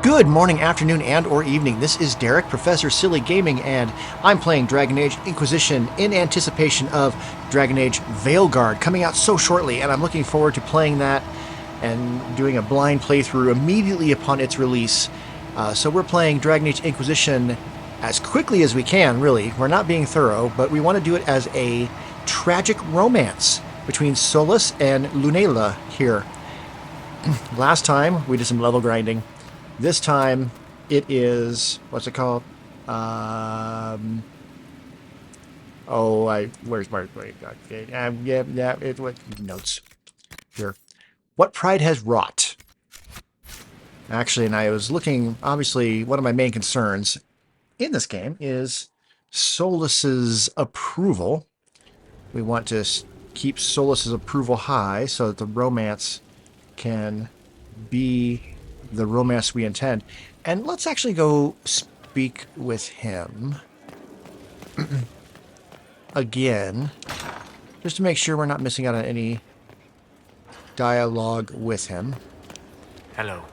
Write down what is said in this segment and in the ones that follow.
Good morning, afternoon, and or evening. This is Derek, Professor Silly Gaming, and I'm playing Dragon Age Inquisition in anticipation of Dragon Age Veilguard coming out so shortly, and I'm looking forward to playing that and doing a blind playthrough immediately upon its release. So we're playing Dragon Age Inquisition as quickly as we can, really. We're not being thorough, but we want to do it as a tragic romance between Solus and Lunela here. Last time, we did some level grinding. This time, it is... what's it called? Where's my... it's what... notes. Here. What pride has wrought? Actually, and I was looking... obviously, one of my main concerns in this game is Solus's approval. We want to keep Solus's approval high so that the romance can be the romance we intend. And let's actually go speak with him again, just to make sure we're not missing out on any dialogue with him. Hello.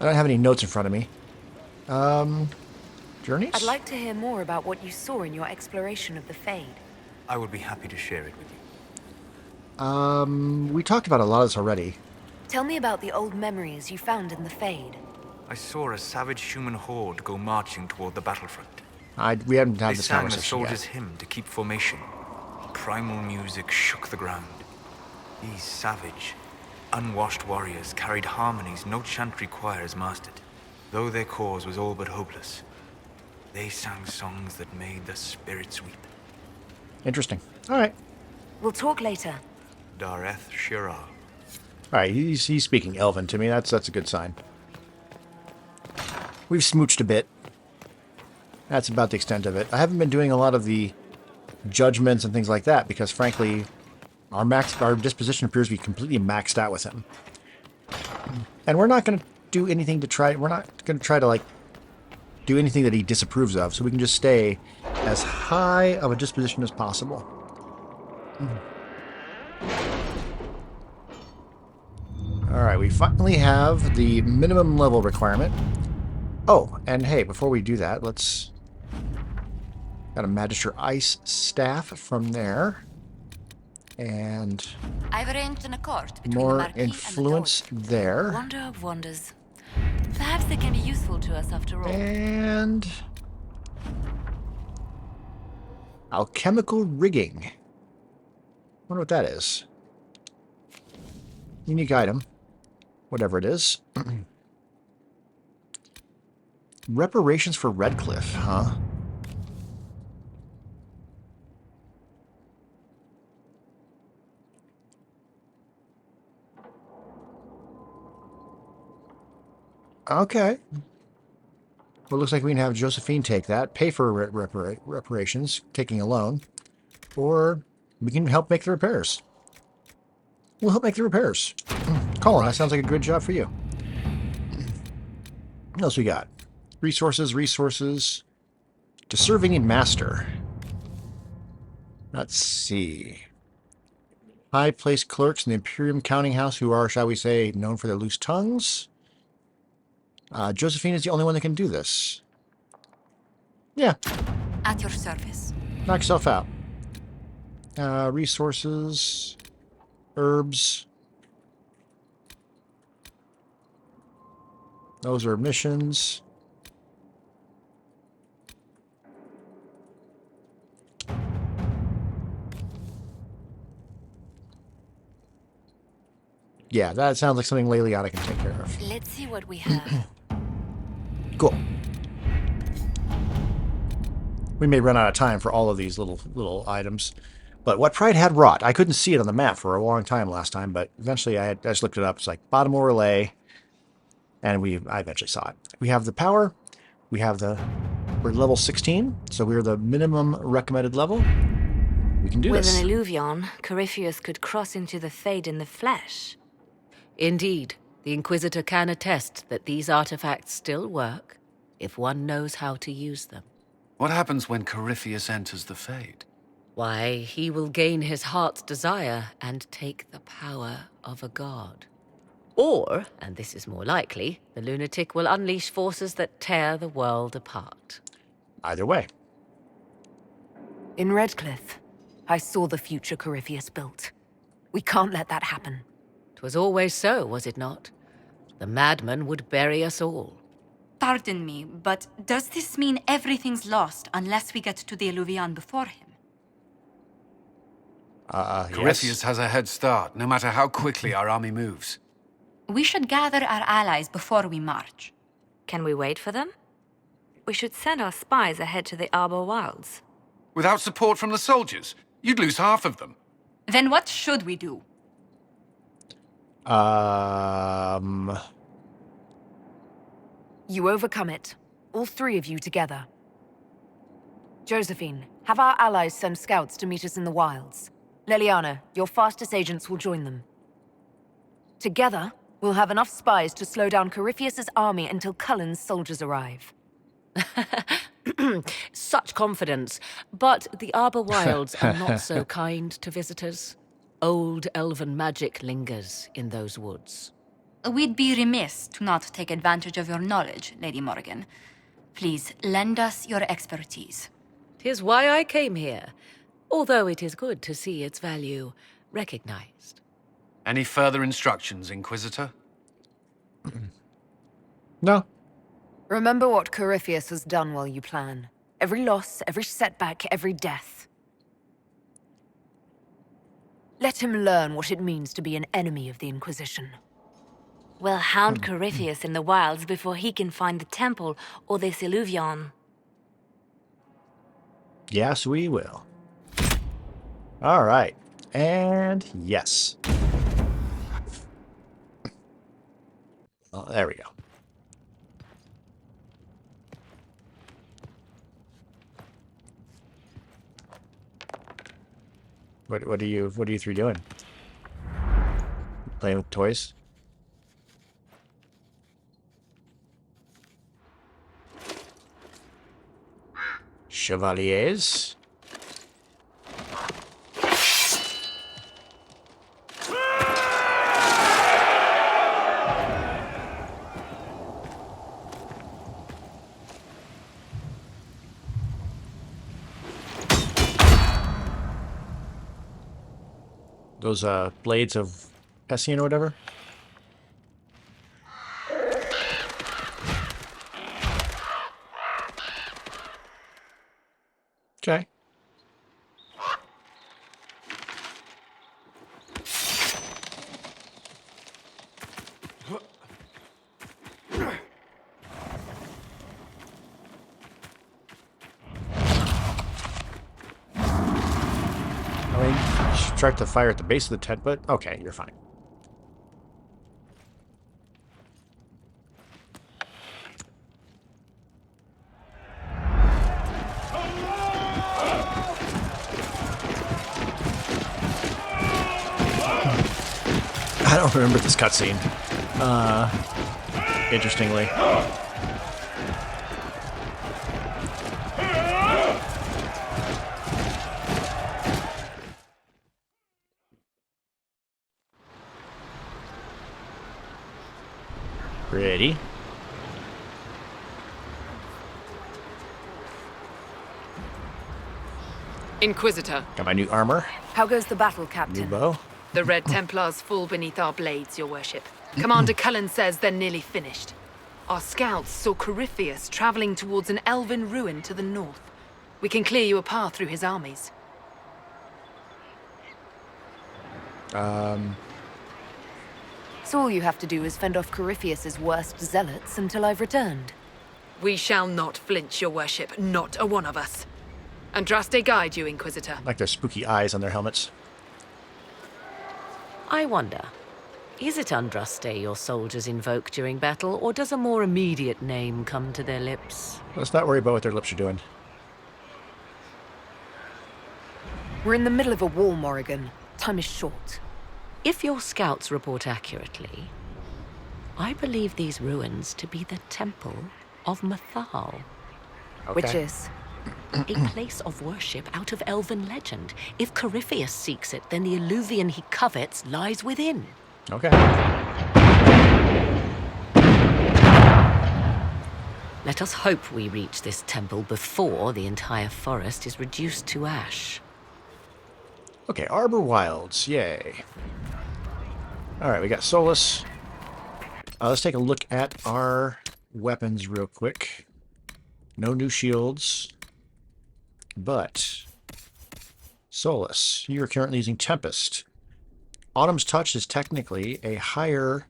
I don't have any notes in front of me. Journeys? I'd like to hear more about what you saw in your exploration of the Fade. I would be happy to share it with you. We talked about a lot of this already. Tell me about the old memories you found in the Fade. I saw a savage human horde go marching toward the battlefront. We haven't had They this sang the conversation soldiers' yet. hymn to keep formation. Primal music shook the ground. These savage, unwashed warriors carried harmonies no chantry choirs mastered. Though their cause was all but hopeless, they sang songs that made the spirits weep. Interesting. All right. We'll talk later. Dareth Shiral. All right, he's speaking Elven to me. That's a good sign. We've smooched a bit. That's about the extent of it. I haven't been doing a lot of the judgments and things like that because, frankly, our disposition appears to be completely maxed out with him. And we're not going to do anything to try... we're not going to try to, like, do anything that he disapproves of, so we can just stay as high of a disposition as possible. Alright, we finally have the minimum level requirement. Oh, and hey, before we do that, let's... got a Magister Ice Staff from there. And... I've arranged an accord between the more Marquis influence and the there. Wonder of wonders. Perhaps they can be useful to us after all. And... alchemical rigging. Wonder what that is. Unique item. Whatever it is. Reparations for Redcliffe, huh? Okay. Well, it looks like we can have Josephine take that, pay for reparations, taking a loan, or we can help make the repairs. We'll help make the repairs. Colin, that sounds like a good job for you. What else we got? Resources. Deserving Master. Let's see. High-placed clerks in the Imperium Counting House who are, shall we say, known for their loose tongues. Josephine is the only one that can do this. Yeah. At your service. Knock yourself out. Resources. Herbs. Those are missions. Yeah, that sounds like something Leliana can take care of. Let's see what we have. Cool. We may run out of time for all of these little items. But what pride had wrought? I couldn't see it on the map for a long time last time, but eventually I just looked it up. It's like bottom of relay. And I eventually saw it. We have the power. We're level 16, so we're the minimum recommended level. We can do With this. an Illuvion, Corypheus could cross into the Fade in the flesh. Indeed, the Inquisitor can attest that these artifacts still work if one knows how to use them. What happens when Corypheus enters the Fade? Why, he will gain his heart's desire and take the power of a god. Or, and this is more likely, the lunatic will unleash forces that tear the world apart. Either way. In Redcliffe, I saw the future Corypheus built. We can't let that happen. 'Twas always so, was it not? The madman would bury us all. Pardon me, but does this mean everything's lost unless we get to the Illuvian before him? Corypheus Yes. has a head start, no matter how quickly our army moves. We should gather our allies before we march. Can we wait for them? We should send our spies ahead to the Arbor Wilds. Without support from the soldiers, you'd lose half of them. Then what should we do? You overcome it. All three of you together. Josephine, have our allies send scouts to meet us in the wilds. Leliana, your fastest agents will join them. Together, we'll have enough spies to slow down Corypheus' army until Cullen's soldiers arrive. Such confidence. But the Arbor Wilds are not so kind to visitors. Old elven magic lingers in those woods. We'd be remiss to not take advantage of your knowledge, Lady Morrigan. Please, lend us your expertise. 'Tis why I came here, although it is good to see its value recognized. Any further instructions, Inquisitor? No. Remember what Corypheus has done while you plan. Every loss, every setback, every death. Let him learn what it means to be an enemy of the Inquisition. We'll hound Corypheus in the wilds before he can find the temple or this Illuvian. Yes, we will. All right. And yes. Oh, there we go. What are you three doing? Playing with toys? Chevaliers? Those blades of Pessian or whatever? Okay. I mean, start the fire at the base of the tent, but okay, you're fine. I don't remember this cutscene. Interestingly. Ready? Inquisitor, Got my new armor, How goes the battle, new Captain? bow. the Red Templars fall beneath our blades, your worship. Commander Cullen says they're nearly finished. Our scouts saw Corypheus traveling towards an elven ruin to the north. We can clear you a path through his armies. So all you have to do is fend off Corypheus' worst zealots until I've returned. We shall not flinch, your worship, not a one of us. Andraste guide you, Inquisitor. Like their spooky eyes on their helmets. I wonder, is it Andraste your soldiers invoke during battle, or does a more immediate name come to their lips? Let's not worry about what their lips are doing. We're in the middle of a war, Morrigan. Time is short. If your scouts report accurately, I believe these ruins to be the Temple of Mythal, Which Okay. is? a place of worship out of elven legend. If Corypheus seeks it, then the Illuvian he covets lies within. Okay. Let us hope we reach this temple before the entire forest is reduced to ash. Okay, Arbor Wilds. Yay. Alright, we got Solus. Let's take a look at our weapons real quick. No new shields. But Solus, you are currently using Tempest. Autumn's Touch is technically a higher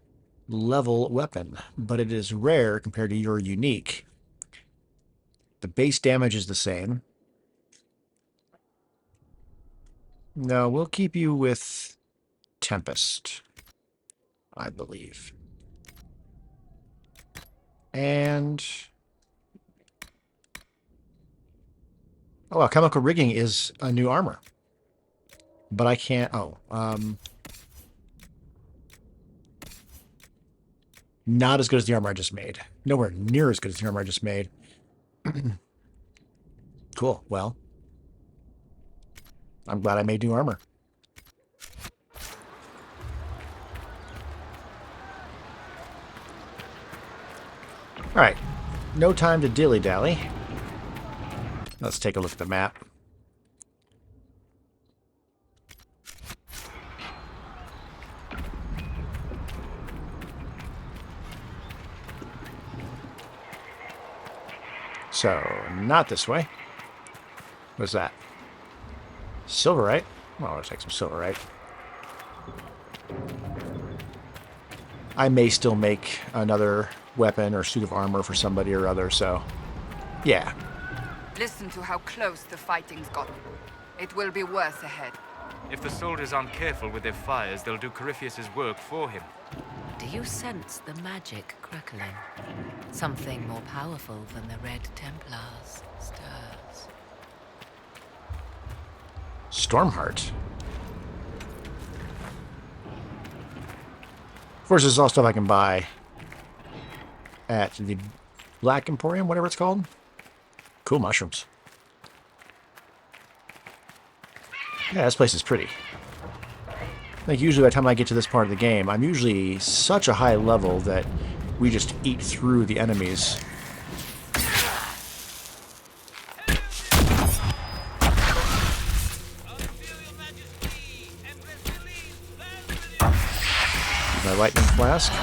level weapon, but it is rare compared to your unique. The base damage is the same. No, we'll keep you with Tempest, I believe. And oh, well, chemical rigging is a new armor. But I can't... not as good as the armor I just made. Nowhere near as good as the armor I just made. Cool. Well, I'm glad I made new armor. Alright. No time to dilly-dally. Let's take a look at the map. So, not this way. What's that? Silverite? Well, I'll take some silverite. I may still make another weapon or suit of armor for somebody or other, so... yeah. Listen to how close the fighting's gotten. It will be worse ahead. If the soldiers aren't careful with their fires, they'll do Corypheus's work for him. Do you sense the magic crackling? Something more powerful than the Red Templars stirs. Stormheart. Of course, this is all stuff I can buy at the Black Emporium, whatever it's called. Cool mushrooms. Yeah, this place is pretty. Like, usually by the time I get to this part of the game, I'm usually such a high level that we just eat through the enemies. My lightning flask.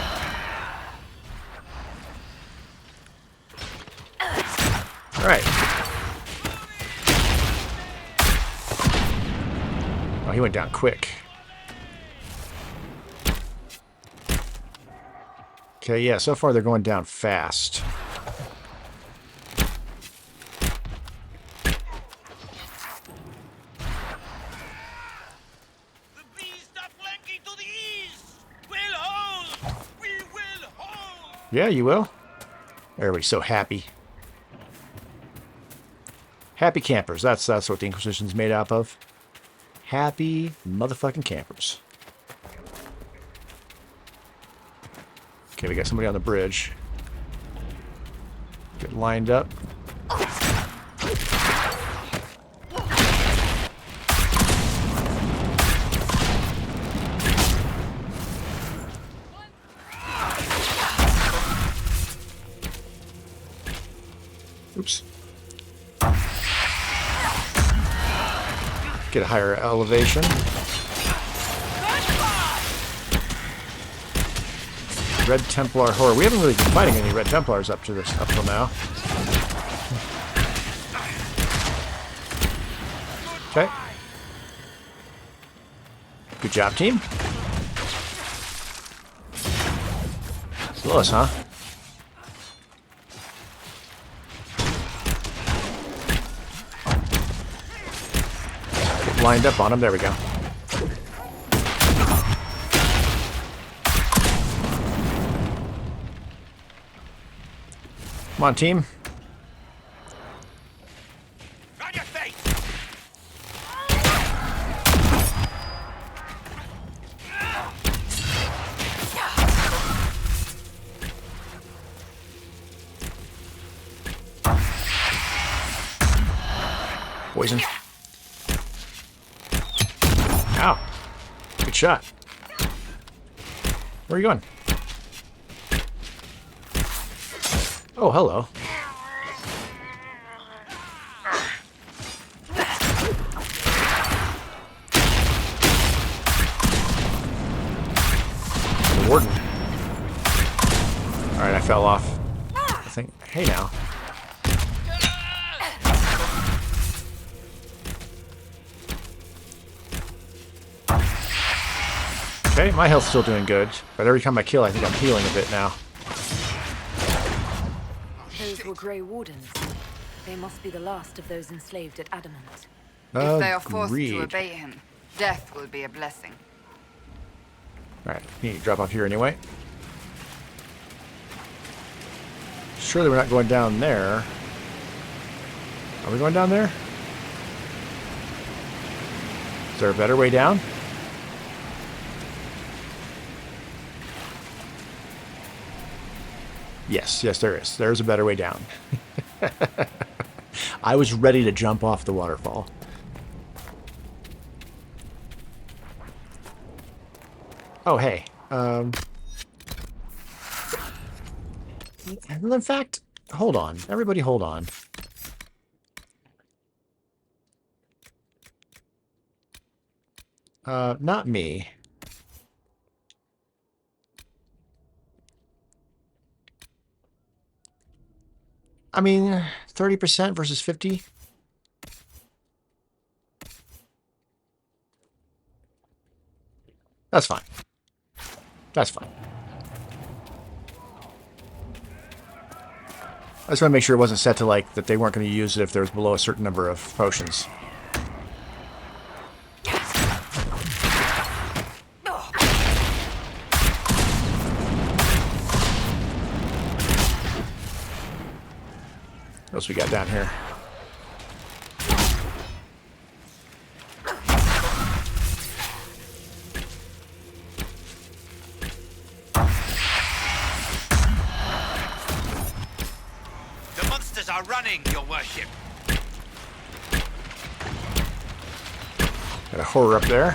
Alright. Oh, he went down quick. Okay, yeah, so far they're going down fast. Yeah, you will. Everybody's so happy. Happy campers. That's what the Inquisition's made up of. Happy motherfucking campers. Okay, we got somebody on the bridge. Get lined up. Oops. Get a higher elevation. Red Templar horror. We haven't really been fighting any Red Templars up till now. Okay. Good job, team. Close, huh? Get lined up on him. There we go. Come on, team. On your face! Poison. Ow. Good shot. Where are you going? Oh, hello. fell off. I think. Hey now. Okay, my health's still doing good, but every time I kill, I think I'm healing a bit now. Those were Grey Wardens. They must be the last of those enslaved at Adamant. If they are forced to Agreed. obey him, death will be a blessing. Alright, you need to drop off here anyway. Surely we're not going down there. Are we going down there? Is there a better way down? Yes, yes there is. There's a better way down. I was ready to jump off the waterfall. Oh, hey. Well, in fact, hold on. Everybody hold on. Not me. I mean, 30% versus 50? That's fine. That's fine. I just want to make sure it wasn't set to, like, that they weren't going to use it if there was below a certain number of potions. What else we got down here? The monsters are running, your worship. Got a horror up there.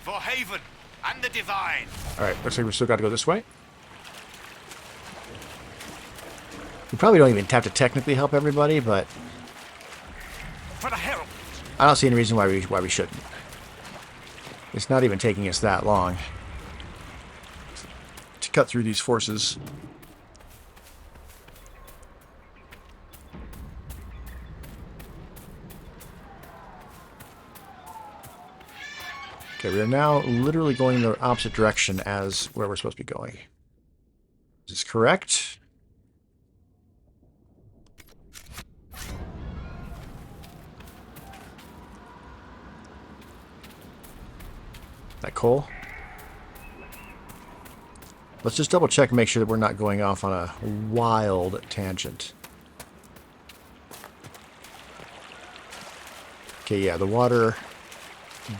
For Haven and the Divine. Alright, looks like we've still got to go this way. We probably don't even have to technically help everybody, but For the Herald. I don't see any reason why we shouldn't. It's not even taking us that long to cut through these forces. Okay, we are now literally going in the opposite direction as where we're supposed to be going. Is this correct? That coal? Let's just double check and make sure that we're not going off on a wild tangent. Okay, yeah, the water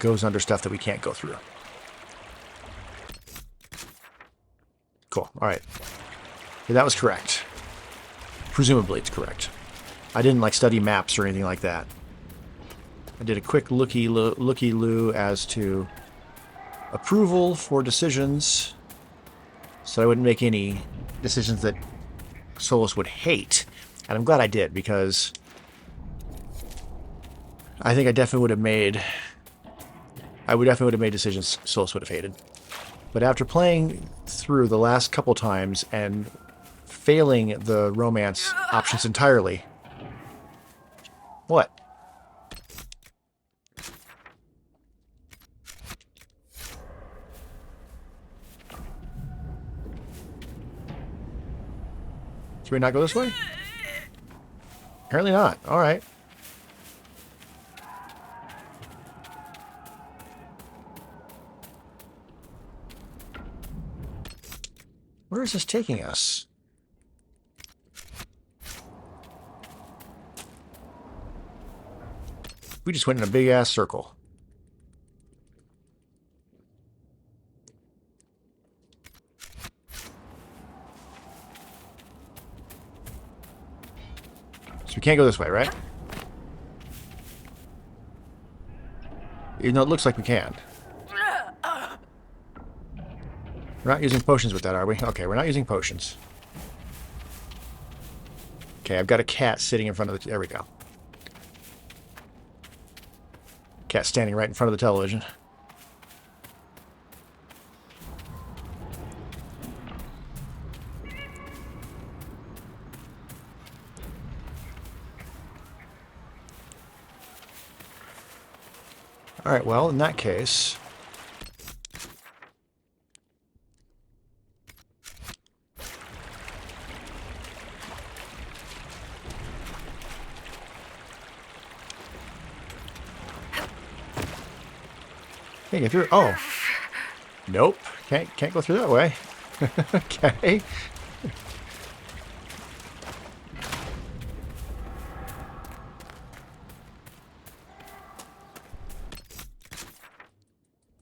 goes under stuff that we can't go through. Cool. All right. Okay, that was correct. Presumably it's correct. I didn't like study maps or anything like that. I did a quick looky-loo as to approval for decisions, so I wouldn't make any decisions that Solus would hate. And I'm glad I did, because I think I definitely would have made decisions Solus would have hated. But after playing through the last couple times and failing the romance options entirely... What? Should we not go this way? Apparently not. Alright. Where is this taking us? We just went in a big-ass circle. So we can't go this way, right? Even though it looks like we can. We're not using potions with that, are we? Okay, we're not using potions. Okay, I've got a cat sitting in front of the... There we go. Cat standing right in front of the television. Alright, well, in that case... Can't get through. Oh. Nope. Can't go through that way. Okay.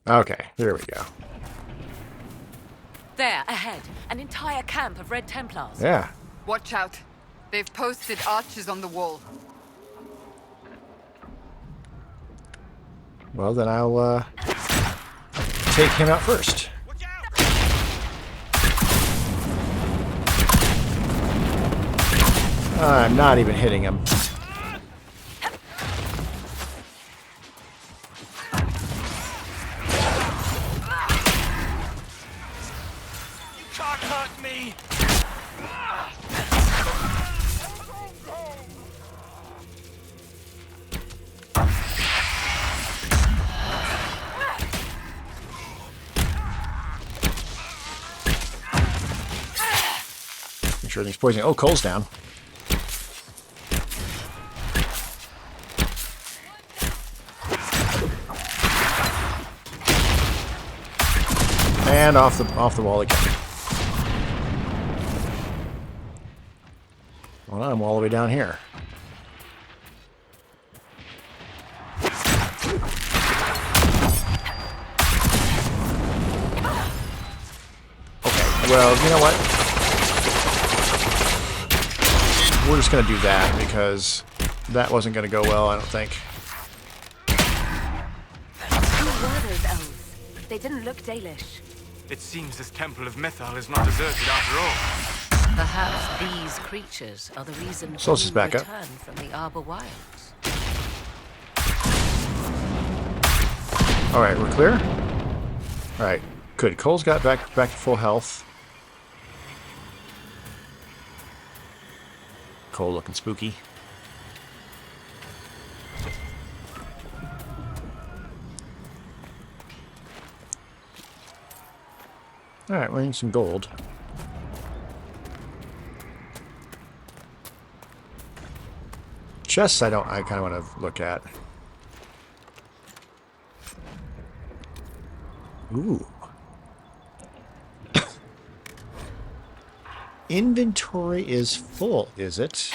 Okay, here we go. There, ahead. An entire camp of Red Templars. Yeah. Watch out. They've posted archers on the wall. Well, then I'll take him out first. I'm not even hitting him. You can't hurt me! Make sure everything's poisoning. Oh, Cole's down. And off the wall again. Well, I'm all the way down here. Okay, well, you know what? We're just gonna do that because that wasn't gonna go well, I don't think. Who were those elves? They didn't look Dalish. It seems this temple of Mythal is not deserted after all. Perhaps these creatures are the reason Solstice you back up. returned from the Arbor Wilds. Alright, we're clear? Alright, good. Cole's got back to full health. Cole looking spooky. Alright, we need some gold. Chests I kind of want to look at. Ooh. Inventory is full, is it?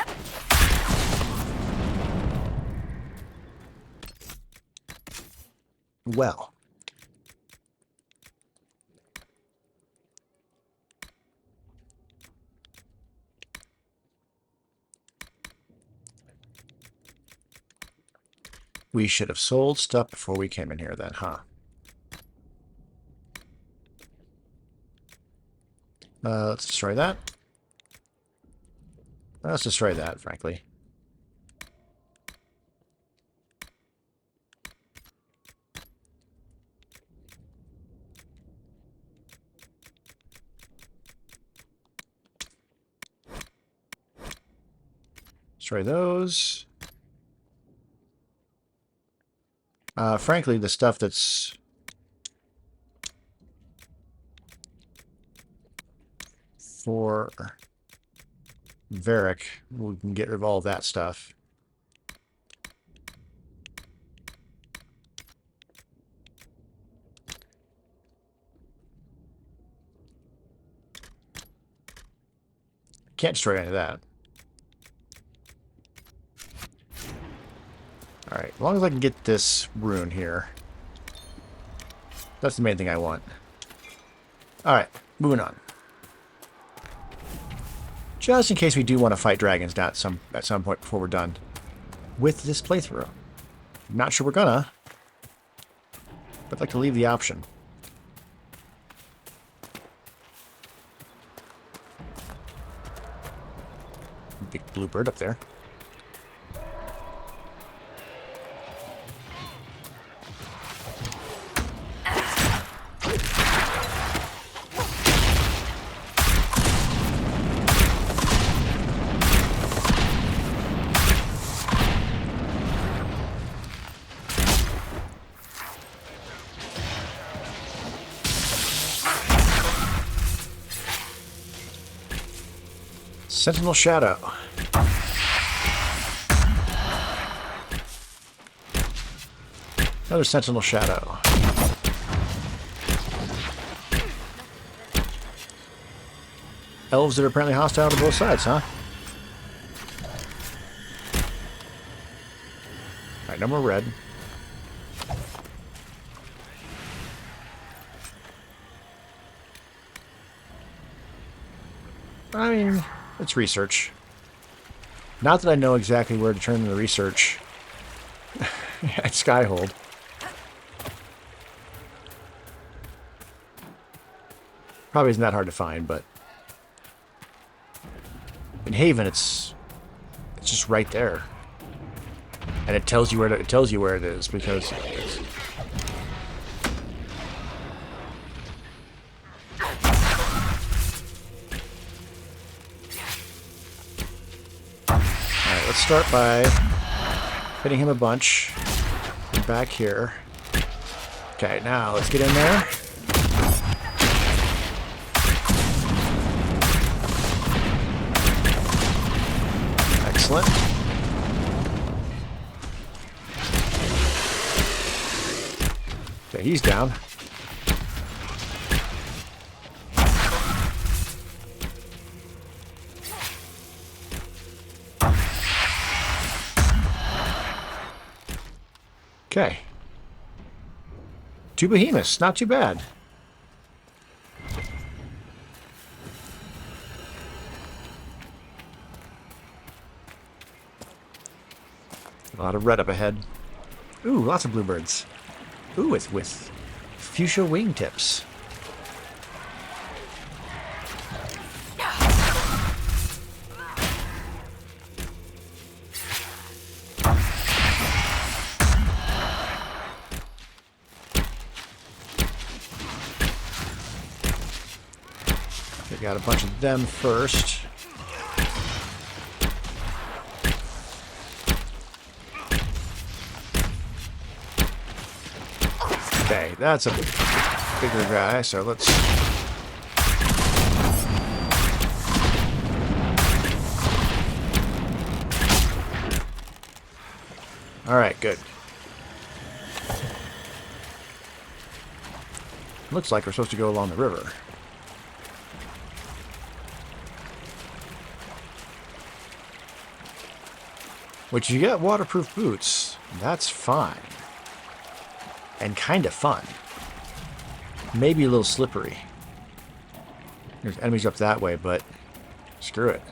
Well. We should have sold stuff before we came in here then, huh? Let's destroy that. Let's destroy that, frankly. Destroy those. Frankly, the stuff that's for Varric, we can get rid of all of that stuff. Can't destroy any of that. Alright, as long as I can get this rune here. That's the main thing I want. Alright, moving on. Just in case we do want to fight dragons at some point before we're done with this playthrough. Not sure we're gonna, but I'd like to leave the option. Big blue bird up there. Sentinel Shadow. Another Sentinel Shadow. Elves that are apparently hostile to both sides, huh? Alright, no more red. I mean, it's research. Not that I know exactly where to turn the research at Skyhold. Probably isn't that hard to find, but in Haven, it's just right there, and it tells you where it is because it's, alright, let's start by hitting him a bunch. Back here. Okay, now let's get in there. Excellent. Okay, he's down. Okay. 2 behemoths, not too bad. A lot of red up ahead. Ooh, lots of bluebirds. Ooh, it's with fuchsia wingtips. We got a bunch of them first. Okay, that's a bigger guy, so let's... Alright, good. Looks like we're supposed to go along the river. Which you get waterproof boots. That's fine. And kind of fun. Maybe a little slippery. There's enemies up that way, but screw it.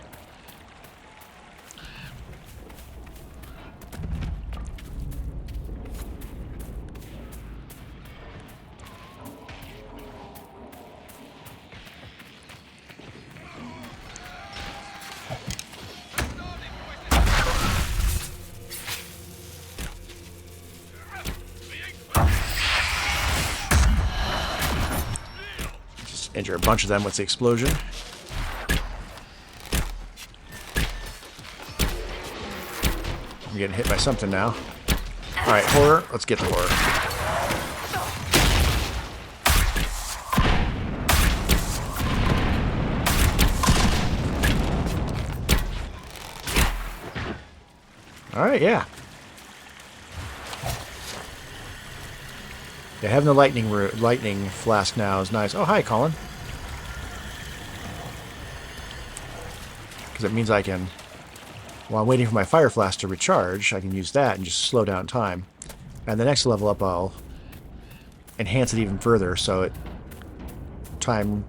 Injure a bunch of them with the explosion. I'm getting hit by something now. Alright, horror. Let's get the horror. Alright, yeah. Yeah, having the lightning flask now is nice. Oh, hi, Colin. Because it means I can, while I'm waiting for my fire flask to recharge, I can use that and just slow down time. And the next level up, I'll enhance it even further, so it time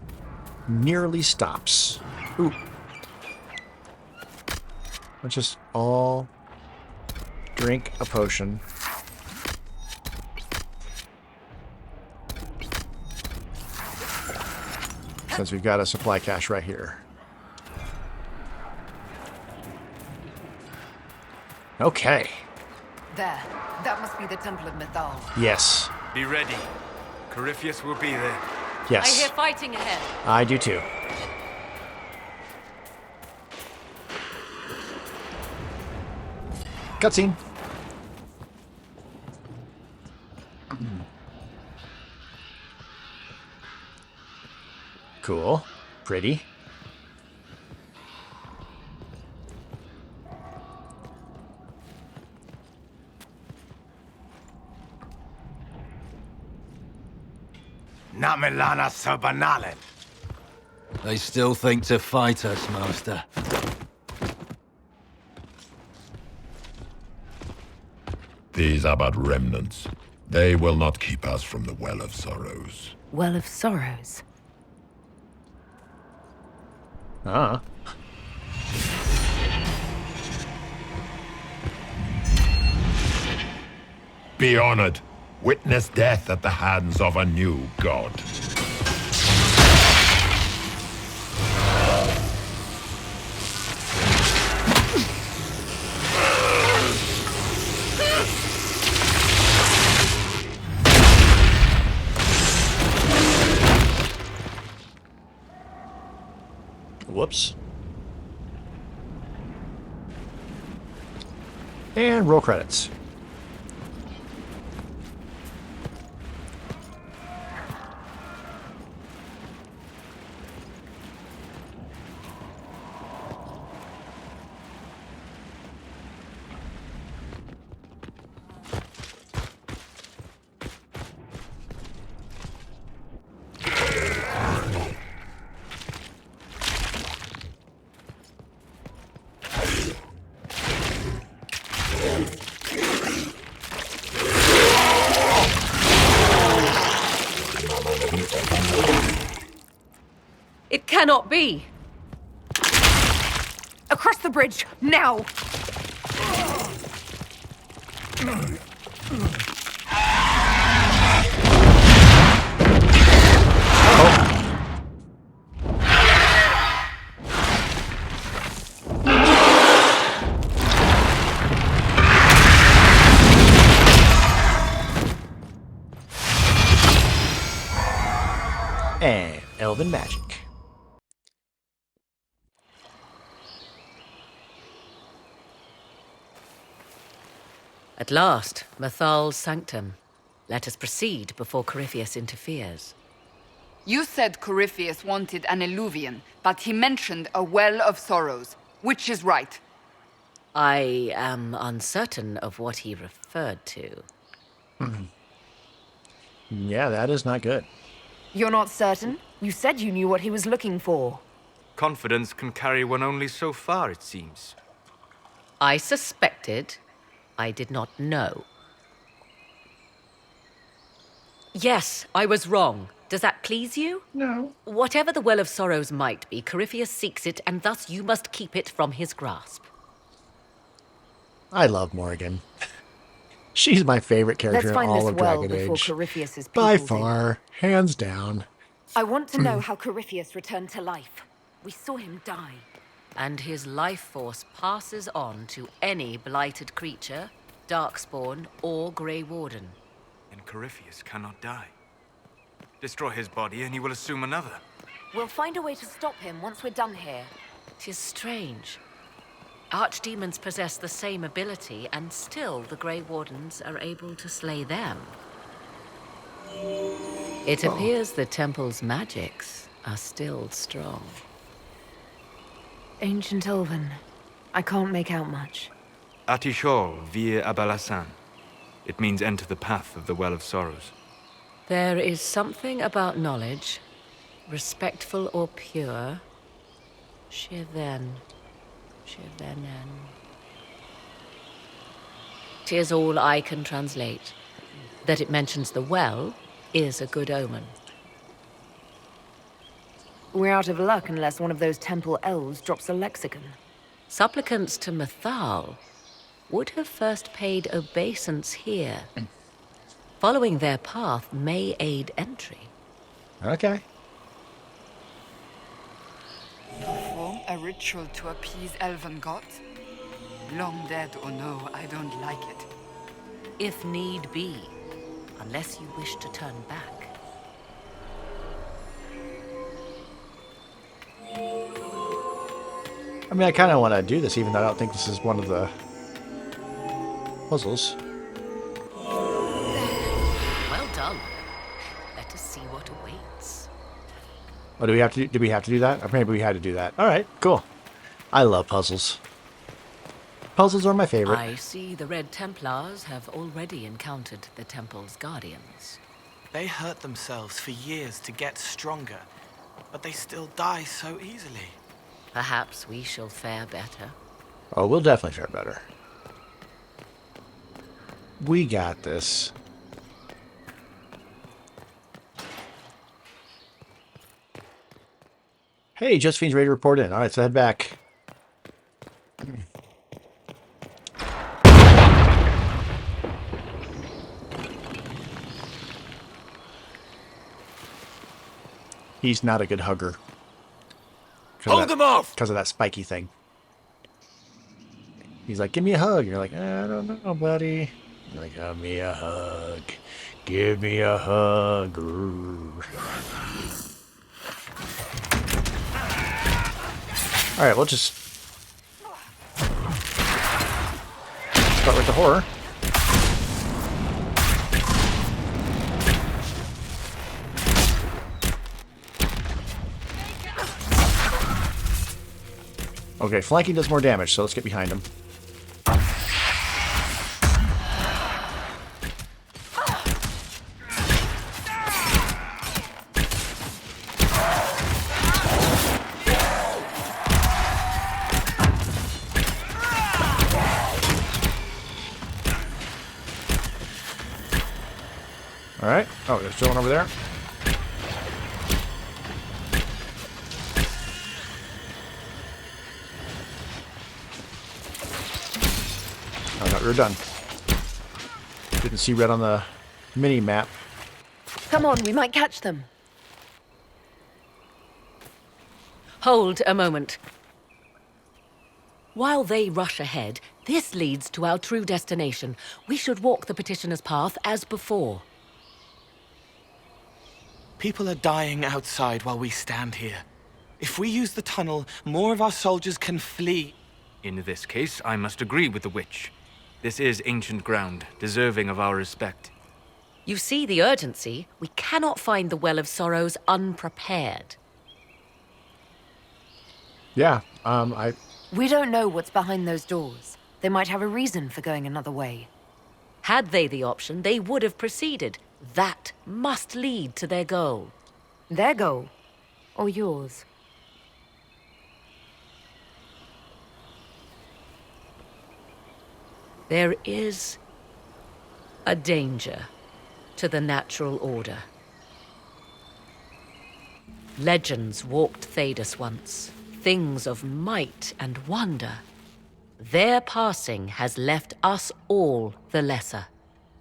nearly stops. Ooh. Let's just all drink a potion. Since we've got a supply cache right here. Okay. There. That must be the Temple of Mythal. Yes. Be ready. Corypheus will be there. Yes. I hear fighting ahead. I do too. Cutscene. Cool. Pretty. Namelana Serbanalen. They still think to fight us, Master. These are but remnants. They will not keep us from the Well of Sorrows. Well of Sorrows. Ah. Be honored. Witness death at the hands of a new god. Whoops. And roll credits. It cannot be! Across the bridge, now! And Elven Magic. At last, Mythal's sanctum. Let us proceed before Corypheus interferes. You said Corypheus wanted an eluvian, but he mentioned a Well of Sorrows. Which is right? I am uncertain of what he referred to. Yeah, that is not good. You're not certain? You said you knew what he was looking for. Confidence can carry one only so far, it seems. I suspected. I did not know. Yes, I was wrong. Does that please you? No. Whatever the Well of Sorrows might be, Corypheus seeks it, and thus you must keep it from his grasp. I love Morrigan. She's my favorite character Let's in find all this of well Dragon before Age. Corypheus's people By do. far, hands down. I want to know how Corypheus returned to life. We saw him die. And his life force passes on to any blighted creature, darkspawn, or Grey Warden. And Corypheus cannot die. Destroy his body and he will assume another. We'll find a way to stop him once we're done here. 'Tis strange. Archdemons possess the same ability, and still the Grey Wardens are able to slay them. It appears the temple's magics are still strong. Ancient Elven. I can't make out much. Atishol vir Abalasan. It means enter the path of the Well of Sorrows. There is something about knowledge, respectful or pure. Shivenen. 'Tis all I can translate. That it mentions the well is a good omen. We're out of luck unless one of those temple elves drops a lexicon. Supplicants to Mythal would have first paid obeisance here. Following their path may aid entry. Okay. Perform a ritual to appease elven gods? Long dead or no, I don't like it. If need be, unless you wish to turn back. I mean, I kind of want to do this, even though I don't think this is one of the puzzles. Well done. Let us see what awaits. Oh, do we have to? Did we have to do that? Or maybe we had to do that. All right, cool. I love puzzles. Puzzles are my favorite. I see the Red Templars have already encountered the temple's guardians. They hurt themselves for years to get stronger, but they still die so easily. Perhaps we shall fare better. Oh, we'll definitely fare better. We got this. Hey, Josephine's ready to report in. All right, so head back. He's not a good hugger. Hold him off! Because of that spiky thing. He's like, give me a hug. You're like, I don't know, buddy. You're like, give me a hug. Give me a hug. Alright, we'll just start with the horror. Okay, flanking does more damage, so let's get behind him. Alright. Oh, there's still one over there. Oh, no, we're done. Didn't see red on the mini-map. Come on, we might catch them. Hold a moment. While they rush ahead, this leads to our true destination. We should walk the petitioner's path as before. People are dying outside while we stand here. If we use the tunnel, more of our soldiers can flee. In this case, I must agree with the witch. This is ancient ground, deserving of our respect. You see the urgency? We cannot find the Well of Sorrows unprepared. Yeah, We don't know what's behind those doors. They might have a reason for going another way. Had they the option, they would have proceeded. That must lead to their goal. Their goal? Or yours? There is a danger to the natural order. Legends walked Thedas once, things of might and wonder. Their passing has left us all the lesser.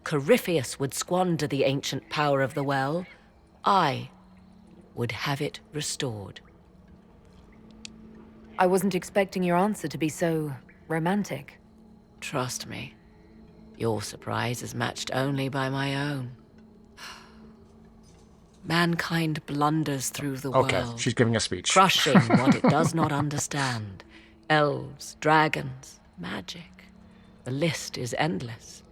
Corypheus would squander the ancient power of the well. I would have it restored. I wasn't expecting your answer to be so romantic. Trust me, your surprise is matched only by my own. Mankind blunders through the world. okay, she's giving a speech. Crushing what it does not understand. Elves, dragons, magic. The list is endless.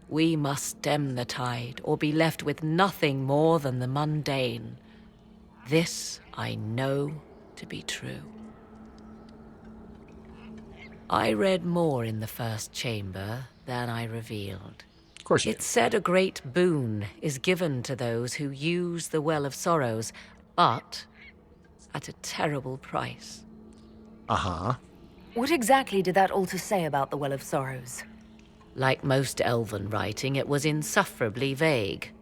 We must stem the tide, or be left with nothing more than the mundane. This I know to be true. I read more in the first chamber than I revealed. Of course you It said a great boon is given to those who use the Well of Sorrows, but at a terrible price. Uh-huh. What exactly did that altar say about the Well of Sorrows? Like most elven writing, it was insufferably vague.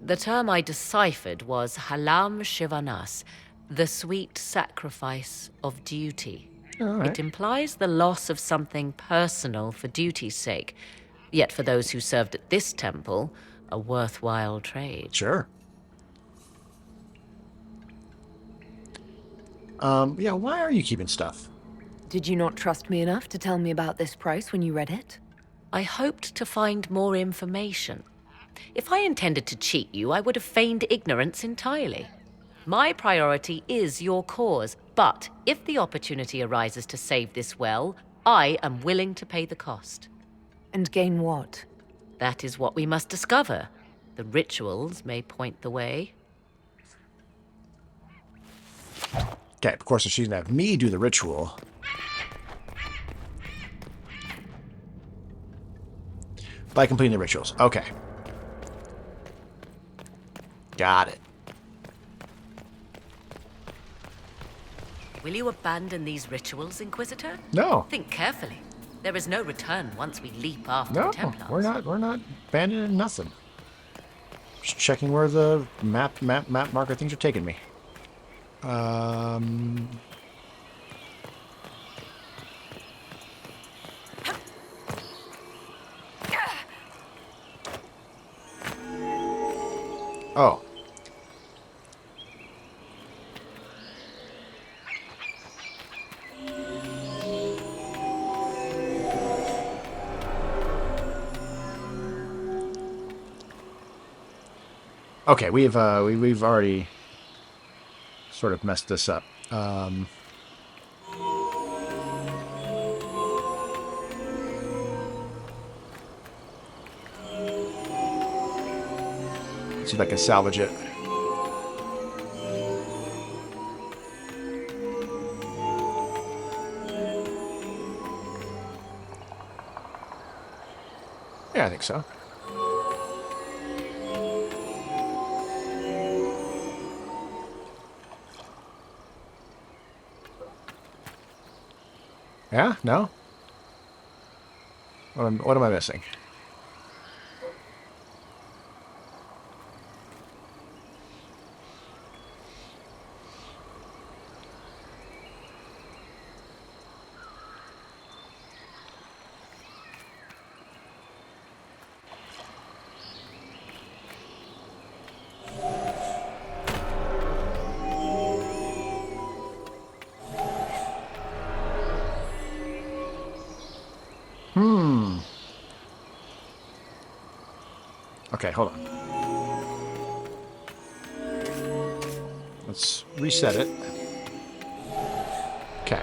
The term I deciphered was Halam Shivanas, the sweet sacrifice of duty. Right. It implies the loss of something personal for duty's sake, yet for those who served at this temple, a worthwhile trade. Sure. Yeah, why are you keeping stuff? Did you not trust me enough to tell me about this price when you read it? I hoped to find more information. If I intended to cheat you, I would have feigned ignorance entirely. My priority is your cause, but if the opportunity arises to save this well, I am willing to pay the cost. And gain what? That is what we must discover. The rituals may point the way. Okay, of course, if she's gonna have me do the ritual. By completing the rituals. Okay. Got it. Will you abandon these rituals, Inquisitor? No. Think carefully. There is no return once we leap after No, the Templars. we're not abandoning nothing. Just checking where the map marker things are taking me. Oh. Okay, we've already sort of messed this up. Let's see if I can salvage it. Yeah, I think so. Yeah? No? What am I missing? Okay, hold on. Let's reset it. Okay.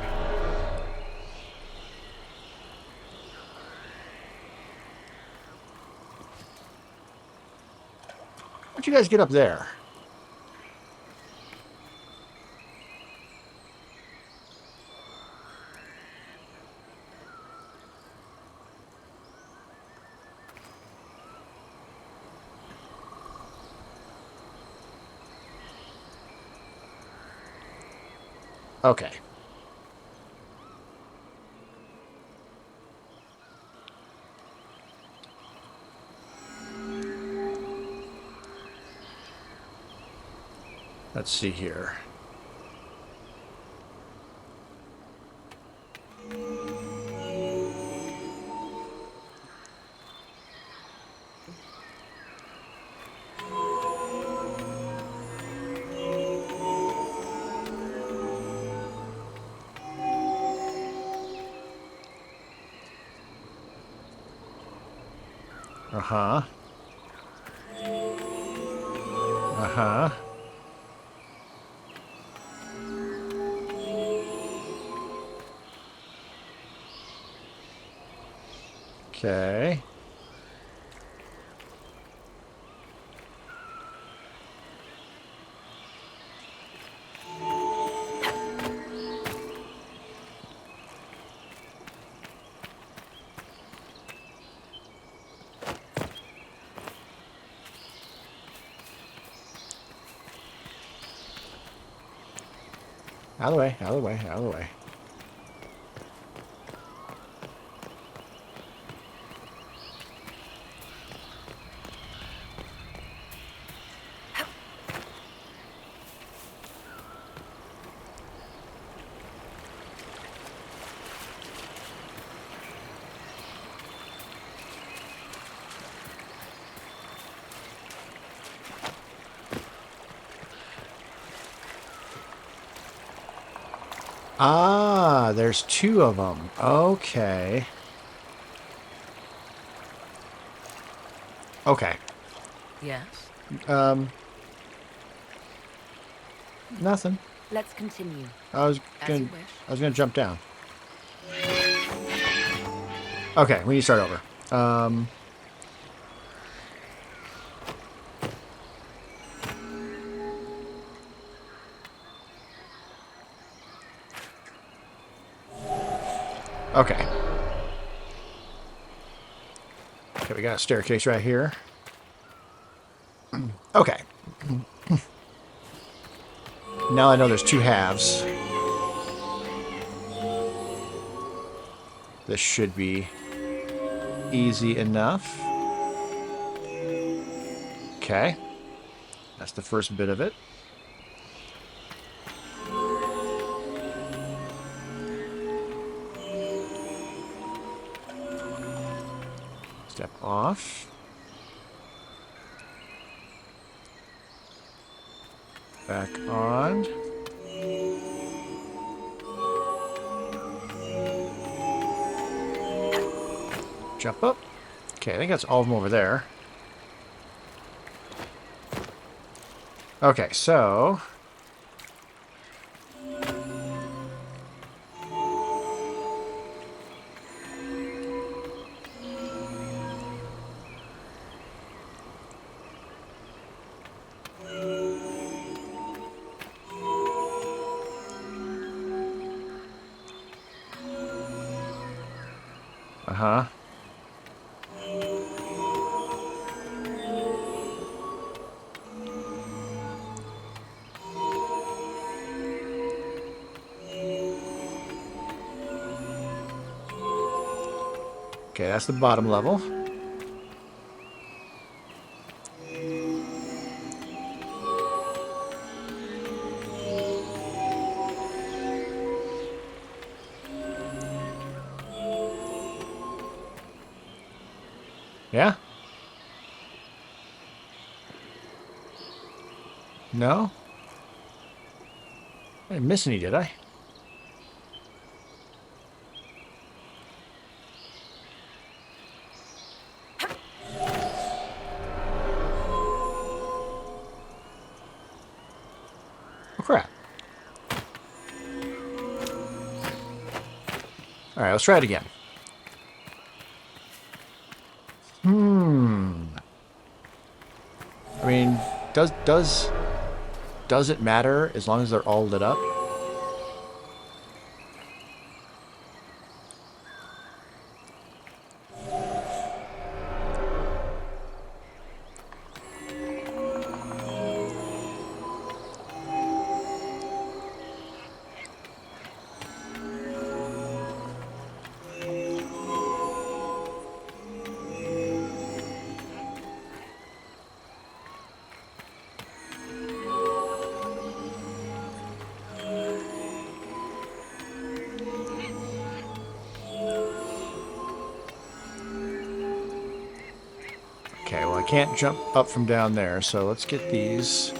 How'd you guys get up there? Okay. Let's see here. Uh-huh. Uh-huh. Okay. Out of the way, out of the way, out of the way. Ah, there's two of them. Okay. Okay. Yes? Nothing. Let's continue. I was gonna jump down. Okay, we need to start over. Okay. Okay, we got a staircase right here. Okay, Now I know there's 2 halves. This should be easy enough. Okay. That's the first bit of it. Step off. Back on. Jump up. Okay, I think that's all of them over there. Okay, so... Uh-huh. Okay, that's the bottom level. Yeah? No? I didn't miss any, did I? Oh, crap. Alright, let's try it again. I mean, does it matter as long as they're all lit up? Okay, well I can't jump up from down there, so let's get these.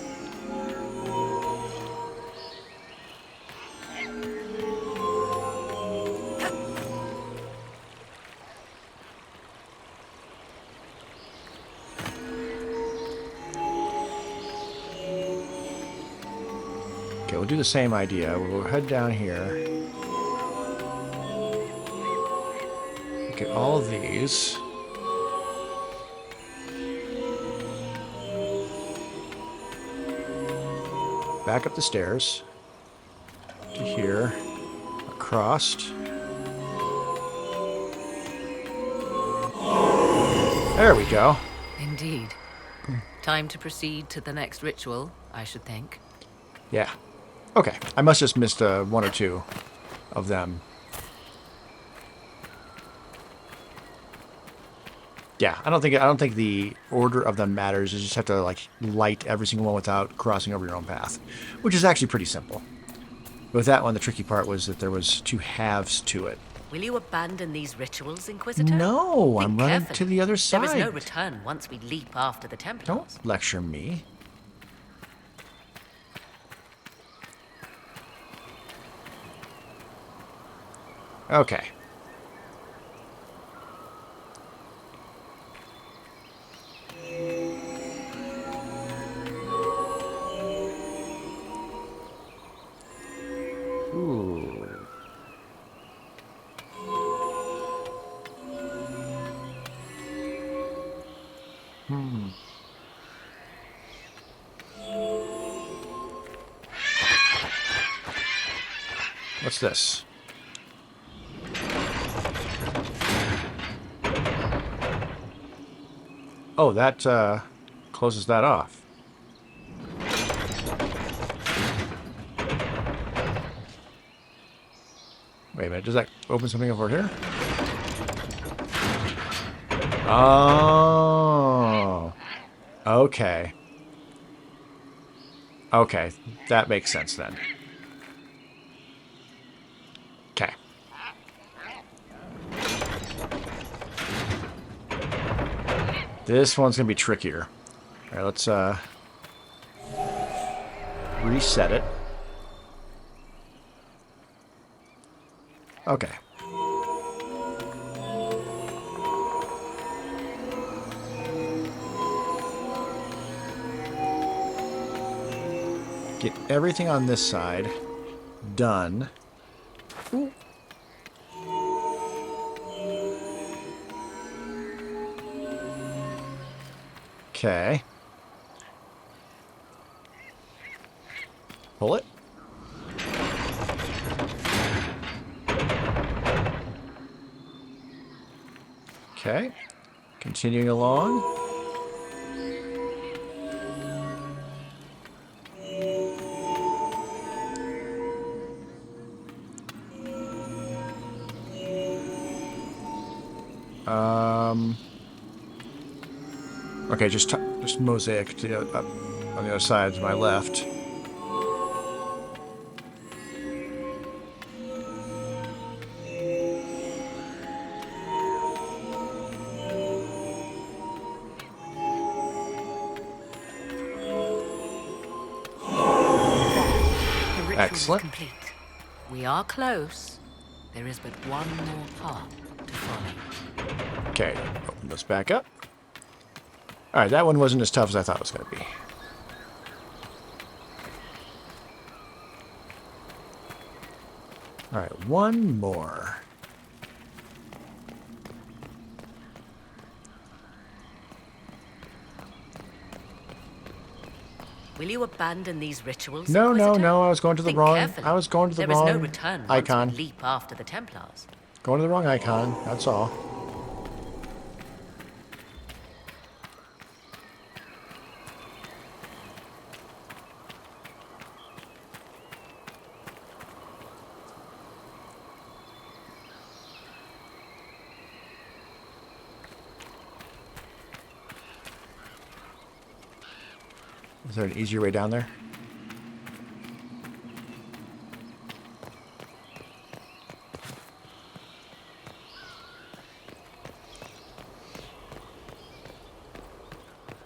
Okay, we'll do the same idea. We'll head down here. Get all of these. Back up the stairs to here, across. There we go. Indeed. Time to proceed to the next ritual, I should think. Yeah. Okay. I must just missed 1 or 2 of them. Yeah, I don't think the order of them matters. You just have to like light every single one without crossing over your own path, which is actually pretty simple. But with that one, the tricky part was that there was 2 halves to it. Will you abandon these rituals, Inquisitor? No, Think I'm running carefully. to the other side. There is no return once we leap after the Templars. Don't lecture me. Okay. Ooh. What's this? Oh, that closes that off. Wait a minute, does that open something over here? Oh. Okay. Okay, that makes sense then. Okay. This one's gonna be trickier. Alright, let's reset it. Okay. Get everything on this side done. Ooh. Okay. Pull it. Okay. Continuing along. Okay, just mosaic to up on the other side to my left. Excellent. Complete. We are close. There is but one more path to follow. Okay, open this back up. Alright, that one wasn't as tough as I thought it was going to be. Alright, one more. Will you abandon these rituals? No, no, Inquisitor? no, I was going to the Think wrong... carefully. I was going to the There is wrong no return once icon. we leap after the Templars. Going to the wrong icon, that's all. Is there an easier way down there?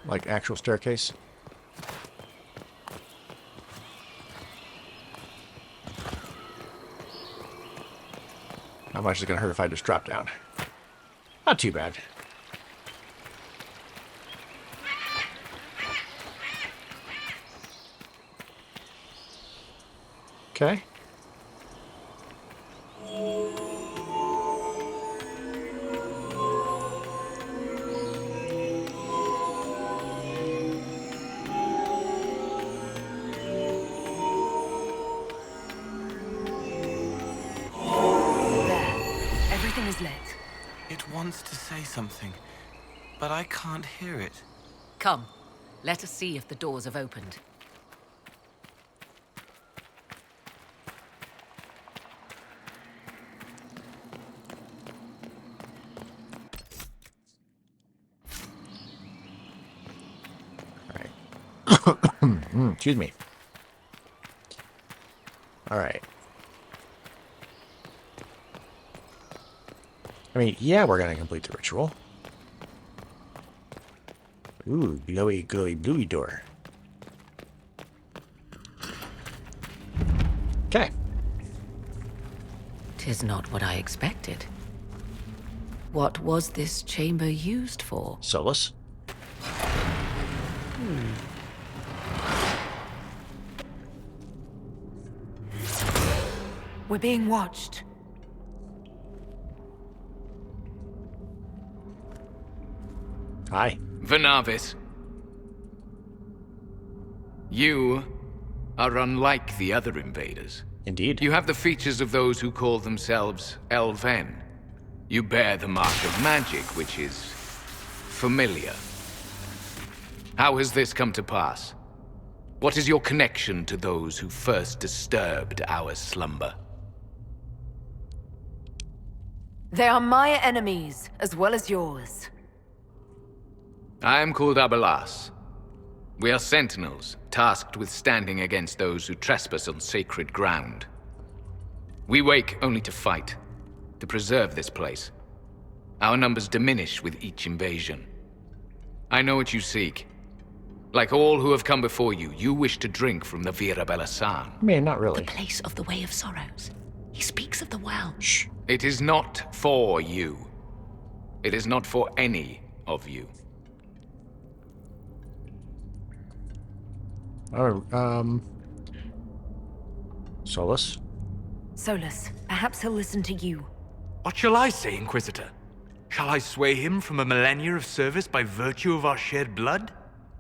Like actual staircase? How much is it going to hurt if I just drop down? Not too bad. Okay. Everything is lit. It wants to say something, but I can't hear it. Come, let us see if the doors have opened. Excuse me. All right. I mean, yeah, we're gonna complete the ritual. Ooh, glowy, glowy, bluey door. Okay. 'Tis not what I expected. What was this chamber used for? Solus. We're being watched. Hi. Venavis. You are unlike the other invaders. Indeed. You have the features of those who call themselves Elven. You bear the mark of magic, which is familiar. How has this come to pass? What is your connection to those who first disturbed our slumber? They are my enemies, as well as yours. I am called Abelas. We are sentinels, tasked with standing against those who trespass on sacred ground. We wake only to fight, to preserve this place. Our numbers diminish with each invasion. I know what you seek. Like all who have come before you, you wish to drink from the Vira Belasan. I mean, not really. The place of the Way of Sorrows. He speaks of the well. Shh. It is not for you. It is not for any of you. Oh, Solus? Solus, perhaps he'll listen to you. What shall I say, Inquisitor? Shall I sway him from a millennia of service by virtue of our shared blood?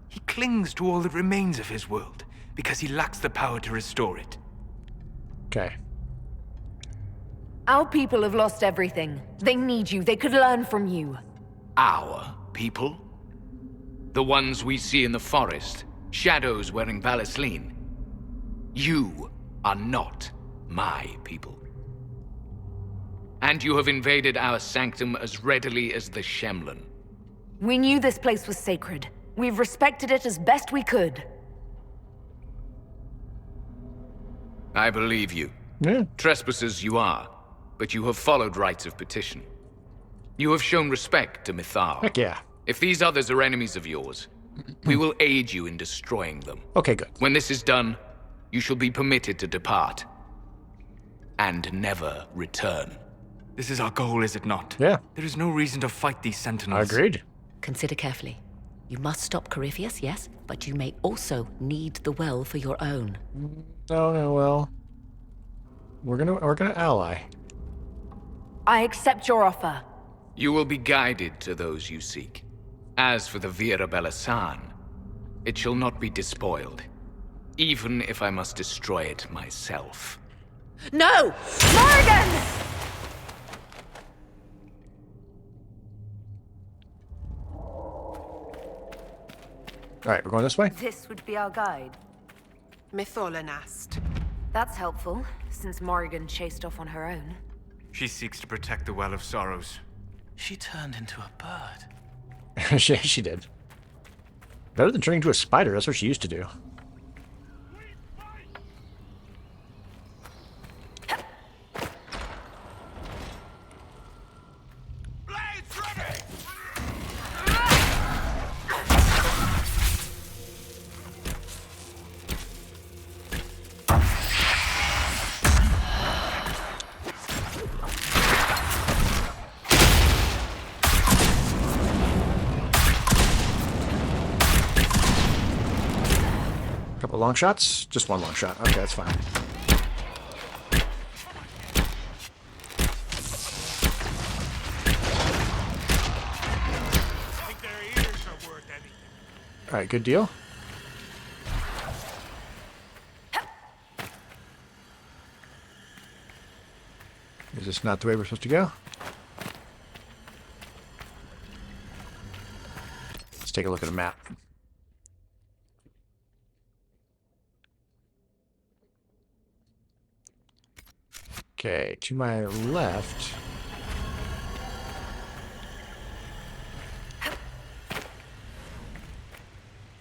He clings to all that remains of his world, because he lacks the power to restore it. Okay. Our people have lost everything. They need you. They could learn from you. Our people? The ones we see in the forest, shadows wearing Valisleen. You are not my people. And you have invaded our sanctum as readily as the Shemlin. We knew this place was sacred. We've respected it as best we could. I believe you. Yeah. Trespassers you are, but you have followed rites of petition. You have shown respect to Mythal. Heck yeah. If these others are enemies of yours, we will aid you in destroying them. Okay, good. When this is done, you shall be permitted to depart. And never return. This is our goal, is it not? Yeah. There is no reason to fight these sentinels. Agreed. Consider carefully. You must stop Corypheus, yes, but you may also need the well for your own. No, well, we're gonna ally. I accept your offer. You will be guided to those you seek. As for the Vira Belasan, it shall not be despoiled, even if I must destroy it myself. No! Morgan! All right, we're going this way. This would be our guide. Mythal asked. That's helpful, since Morrigan chased off on her own. She seeks to protect the Well of Sorrows. She turned into a bird. she did. Better than turning into a spider. That's what she used to do. Couple long shots? Just one long shot. Okay, that's fine. All right, good deal. Is this not the way we're supposed to go? Let's take a look at a map. Okay, to my left.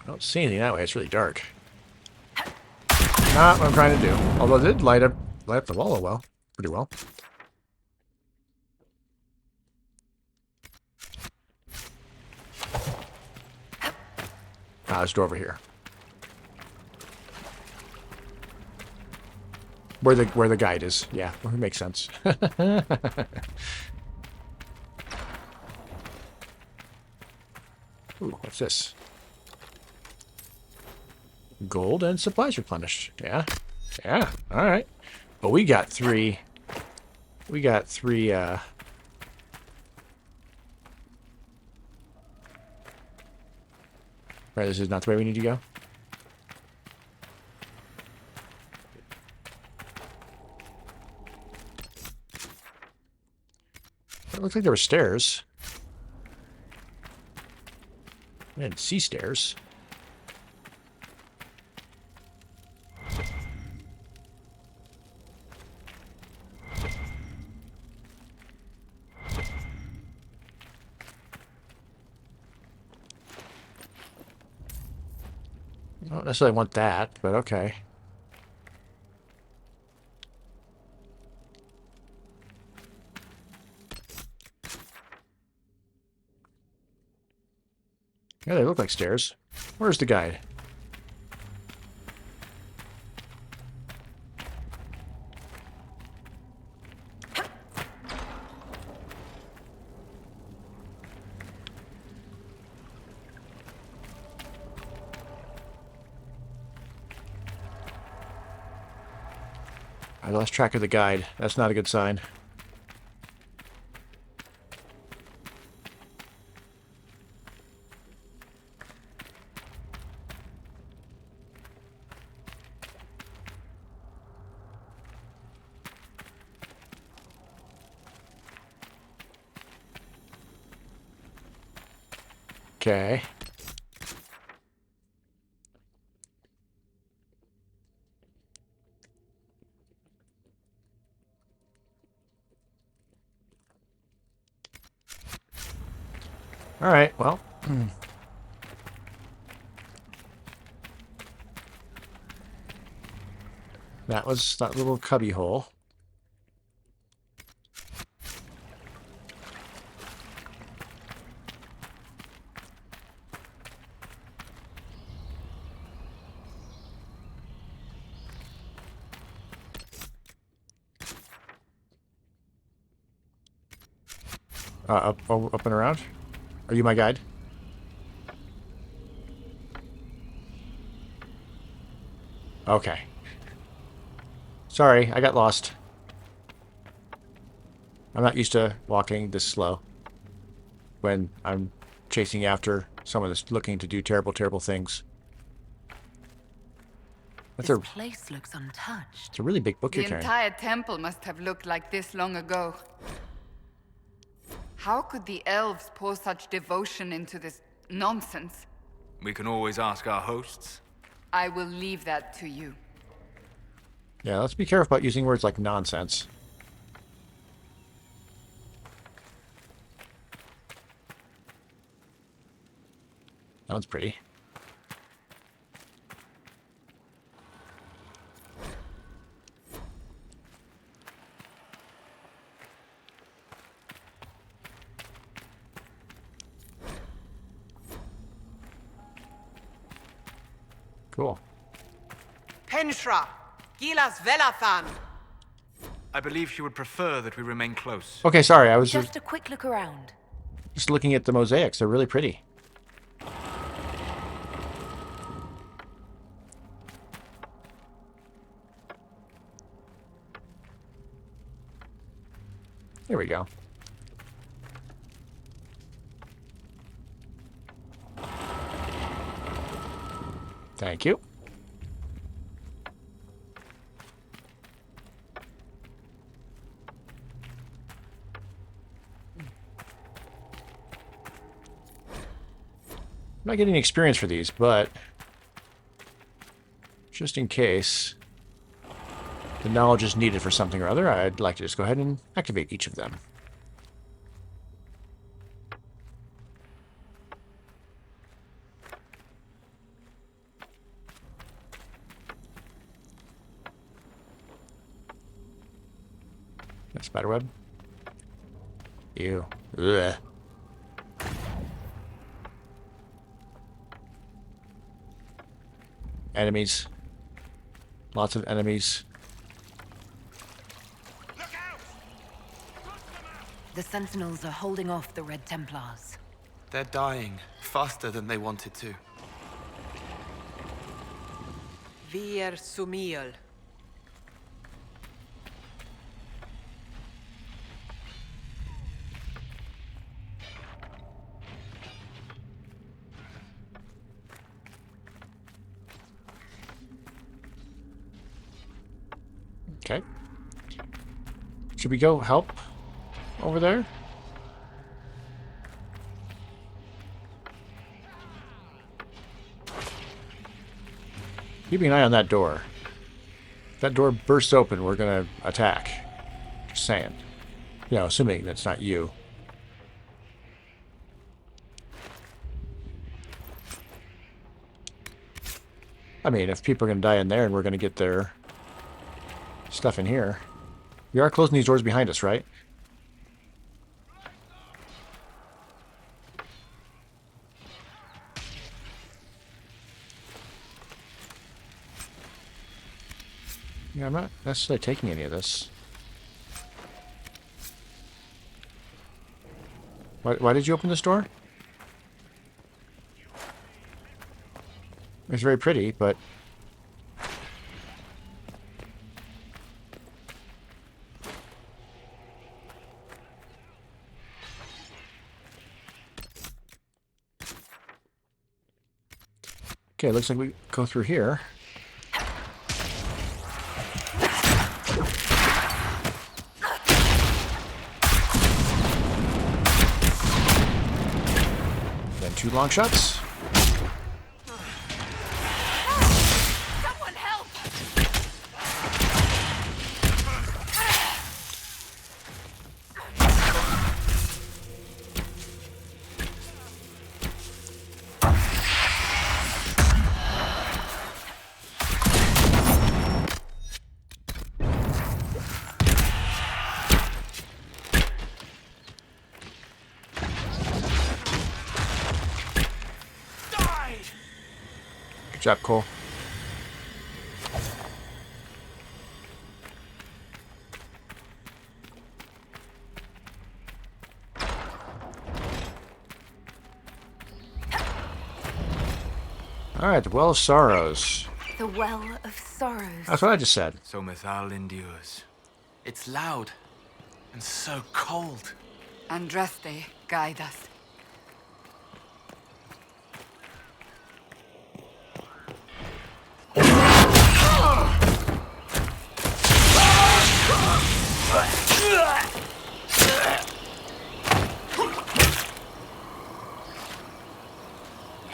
I don't see anything that way. It's really dark. Not what I'm trying to do. Although it did light up the wall well, pretty well. Ah, there's a door over here. Where the guide is. Yeah, well, it makes sense. Ooh, what's this? Gold and supplies replenished. Yeah. Yeah. Alright. But we got three. Right, this is not the way we need to go. It looked like there were stairs. I didn't see stairs. I don't necessarily want that, but okay. Yeah, they look like stairs. Where's the guide? I lost track of the guide. That's not a good sign. Okay. All right, well. That was that little cubby hole. Up and around? Are you my guide? Okay. Sorry, I got lost. I'm not used to walking this slow when I'm chasing after someone that's looking to do terrible, terrible things. That's This place looks untouched. It's a really big book you're The carrying. entire temple must have looked like this long ago. How could the elves pour such devotion into this nonsense? We can always ask our hosts. I will leave that to you. Yeah, let's be careful about using words like nonsense. That one's pretty. Cool. Henshra, Gilas Velathan. I believe she would prefer that we remain close. Okay, sorry, I was Just a quick look around. just looking at the mosaics. They're really pretty. Here we go. Thank you. I'm not getting experience for these, but just in case the knowledge is needed for something or other, I'd like to just go ahead and activate each of them. That spiderweb. Ew. Ugh. Enemies. Lots of enemies. The Sentinels are holding off the Red Templars. They're dying faster than they wanted to. Vir Sumiel. Okay. Should we go help over there? Keeping an eye on that door. If that door bursts open, we're gonna attack. Just saying. You know, assuming that's not you. I mean, if people are going to die in there and we're going to get their stuff in here. We are closing these doors behind us, right? Yeah, I'm not necessarily taking any of this. Why did you open this door? It's very pretty, but... Okay, looks like we go through here. Then 2 long shots. Someone help! Good job, Cole. Alright, the Well of Sorrows. The Well of Sorrows. That's what I just said. So Mythal endures. It's loud and so cold. Andraste, guide us.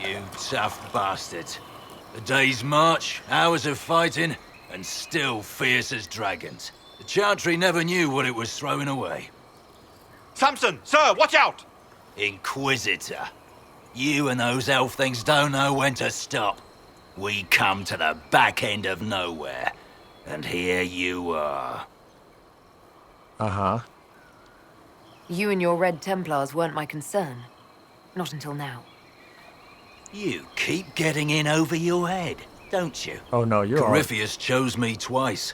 You tough bastards. A day's march, hours of fighting, and still fierce as dragons. The Chantry never knew what it was throwing away. Samson, sir, watch out! Inquisitor. You and those elf things don't know when to stop. We come to the back end of nowhere, and here you are. Uh-huh. You and your Red Templars weren't my concern. Not until now. You keep getting in over your head, don't you? Oh no, you're all... Corypheus chose me twice.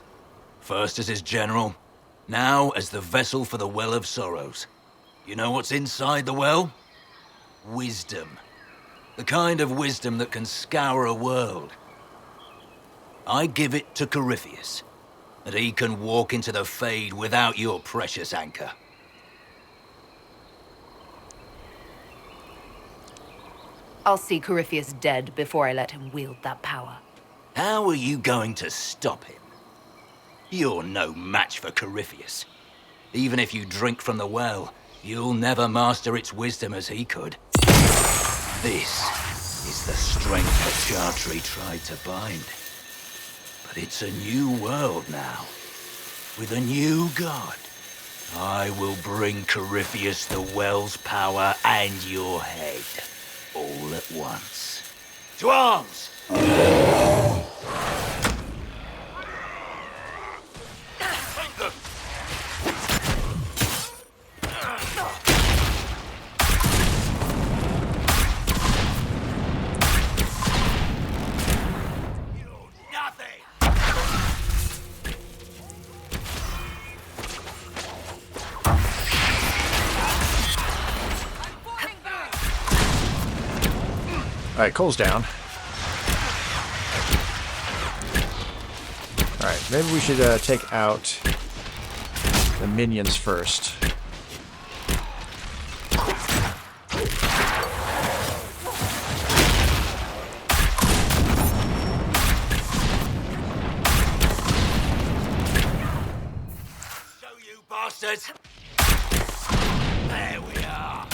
First as his general, now as the vessel for the Well of Sorrows. You know what's inside the well? Wisdom. The kind of wisdom that can scour a world. I give it to Corypheus, that he can walk into the Fade without your precious anchor. I'll see Corypheus dead before I let him wield that power. How are you going to stop him? You're no match for Corypheus. Even if you drink from the well, you'll never master its wisdom as he could. This is the strength the Chantry tried to bind. But it's a new world now, with a new god. I will bring Corypheus the well's power and your head, all at once. To arms! Alright, Cole's down. Alright, maybe we should take out the minions first. Show you bastards! There we are!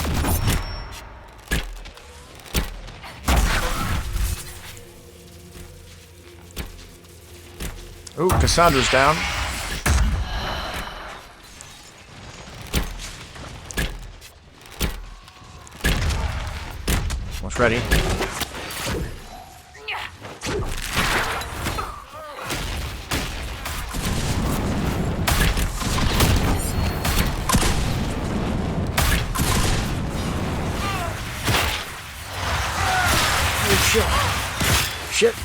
Ooh, Cassandra's down. Almost ready. shit. Shit.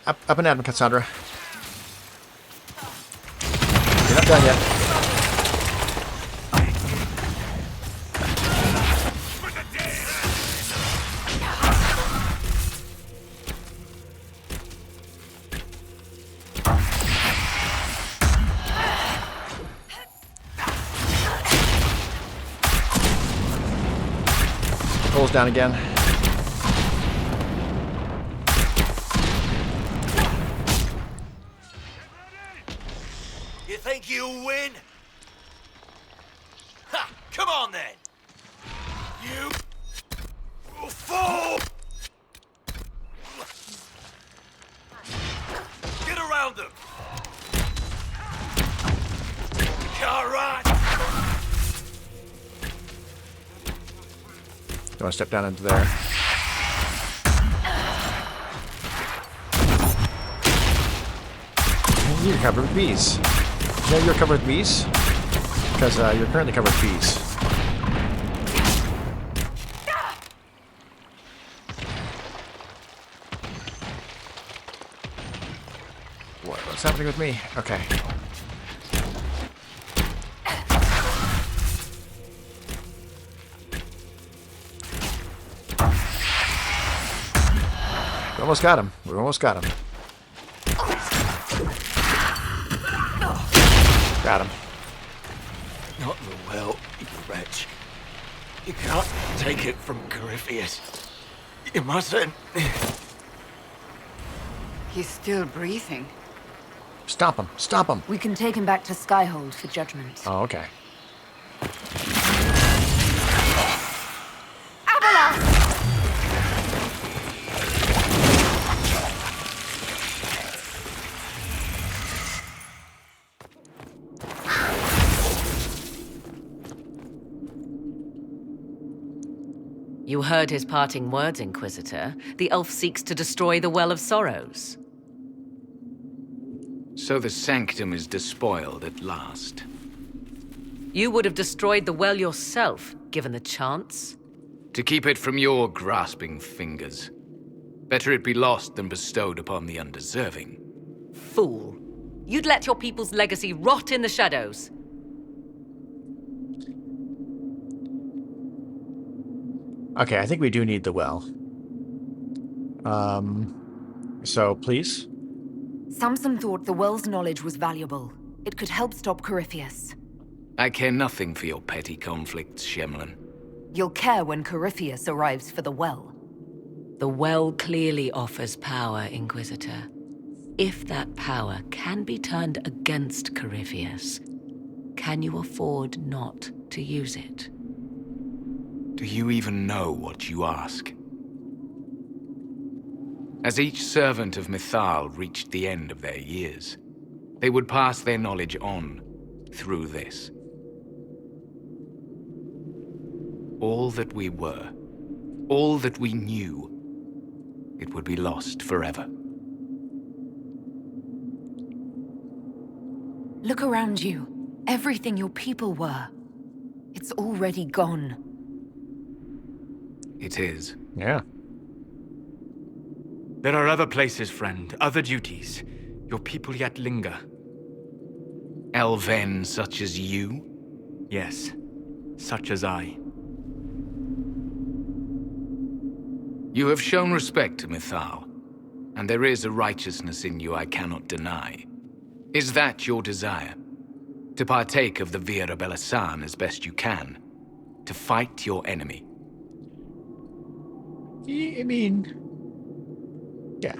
Up and at him, Cassandra. You're not done yet. Pulls down again. You think you'll win? Ha! Come on then! You will fall! Get around them! Alright! You want to step down into there? And you're covered with bees. You know you're covered with bees? Because you're currently covered with bees. What's happening with me? Okay. We almost got him. We almost got him. Got him. Not the well, you wretch. You can't take it from Corypheus. You mustn't. He's still breathing. Stop him. Stop him. We can take him back to Skyhold for judgment. Oh, okay. You heard his parting words, Inquisitor. The elf seeks to destroy the Well of Sorrows. So the sanctum is despoiled at last. You would have destroyed the well yourself, given the chance. To keep it from your grasping fingers. Better it be lost than bestowed upon the undeserving. Fool. You'd let your people's legacy rot in the shadows. Okay, I think we do need the well. So, please? Samson thought the well's knowledge was valuable. It could help stop Corypheus. I care nothing for your petty conflicts, Shemlin. You'll care when Corypheus arrives for the well. The well clearly offers power, Inquisitor. If that power can be turned against Corypheus, can you afford not to use it? Do you even know what you ask? As each servant of Mythal reached the end of their years, they would pass their knowledge on through this. All that we were, all that we knew, it would be lost forever. Look around you. Everything your people were. It's already gone. It is. Yeah. There are other places, friend, other duties. Your people yet linger. Elven such as you? Yes, such as I. You have shown respect to Mythal, and there is a righteousness in you I cannot deny. Is that your desire? To partake of the Vira Belasan as best you can? To fight your enemy? I mean... yeah.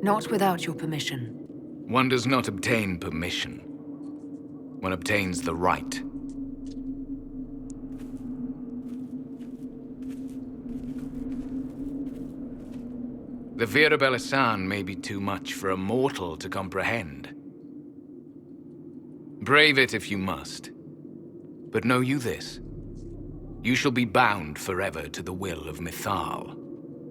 Not without your permission. One does not obtain permission. One obtains the right. The Vira Belasan may be too much for a mortal to comprehend. Brave it if you must. But know you this. You shall be bound forever to the will of Mythal.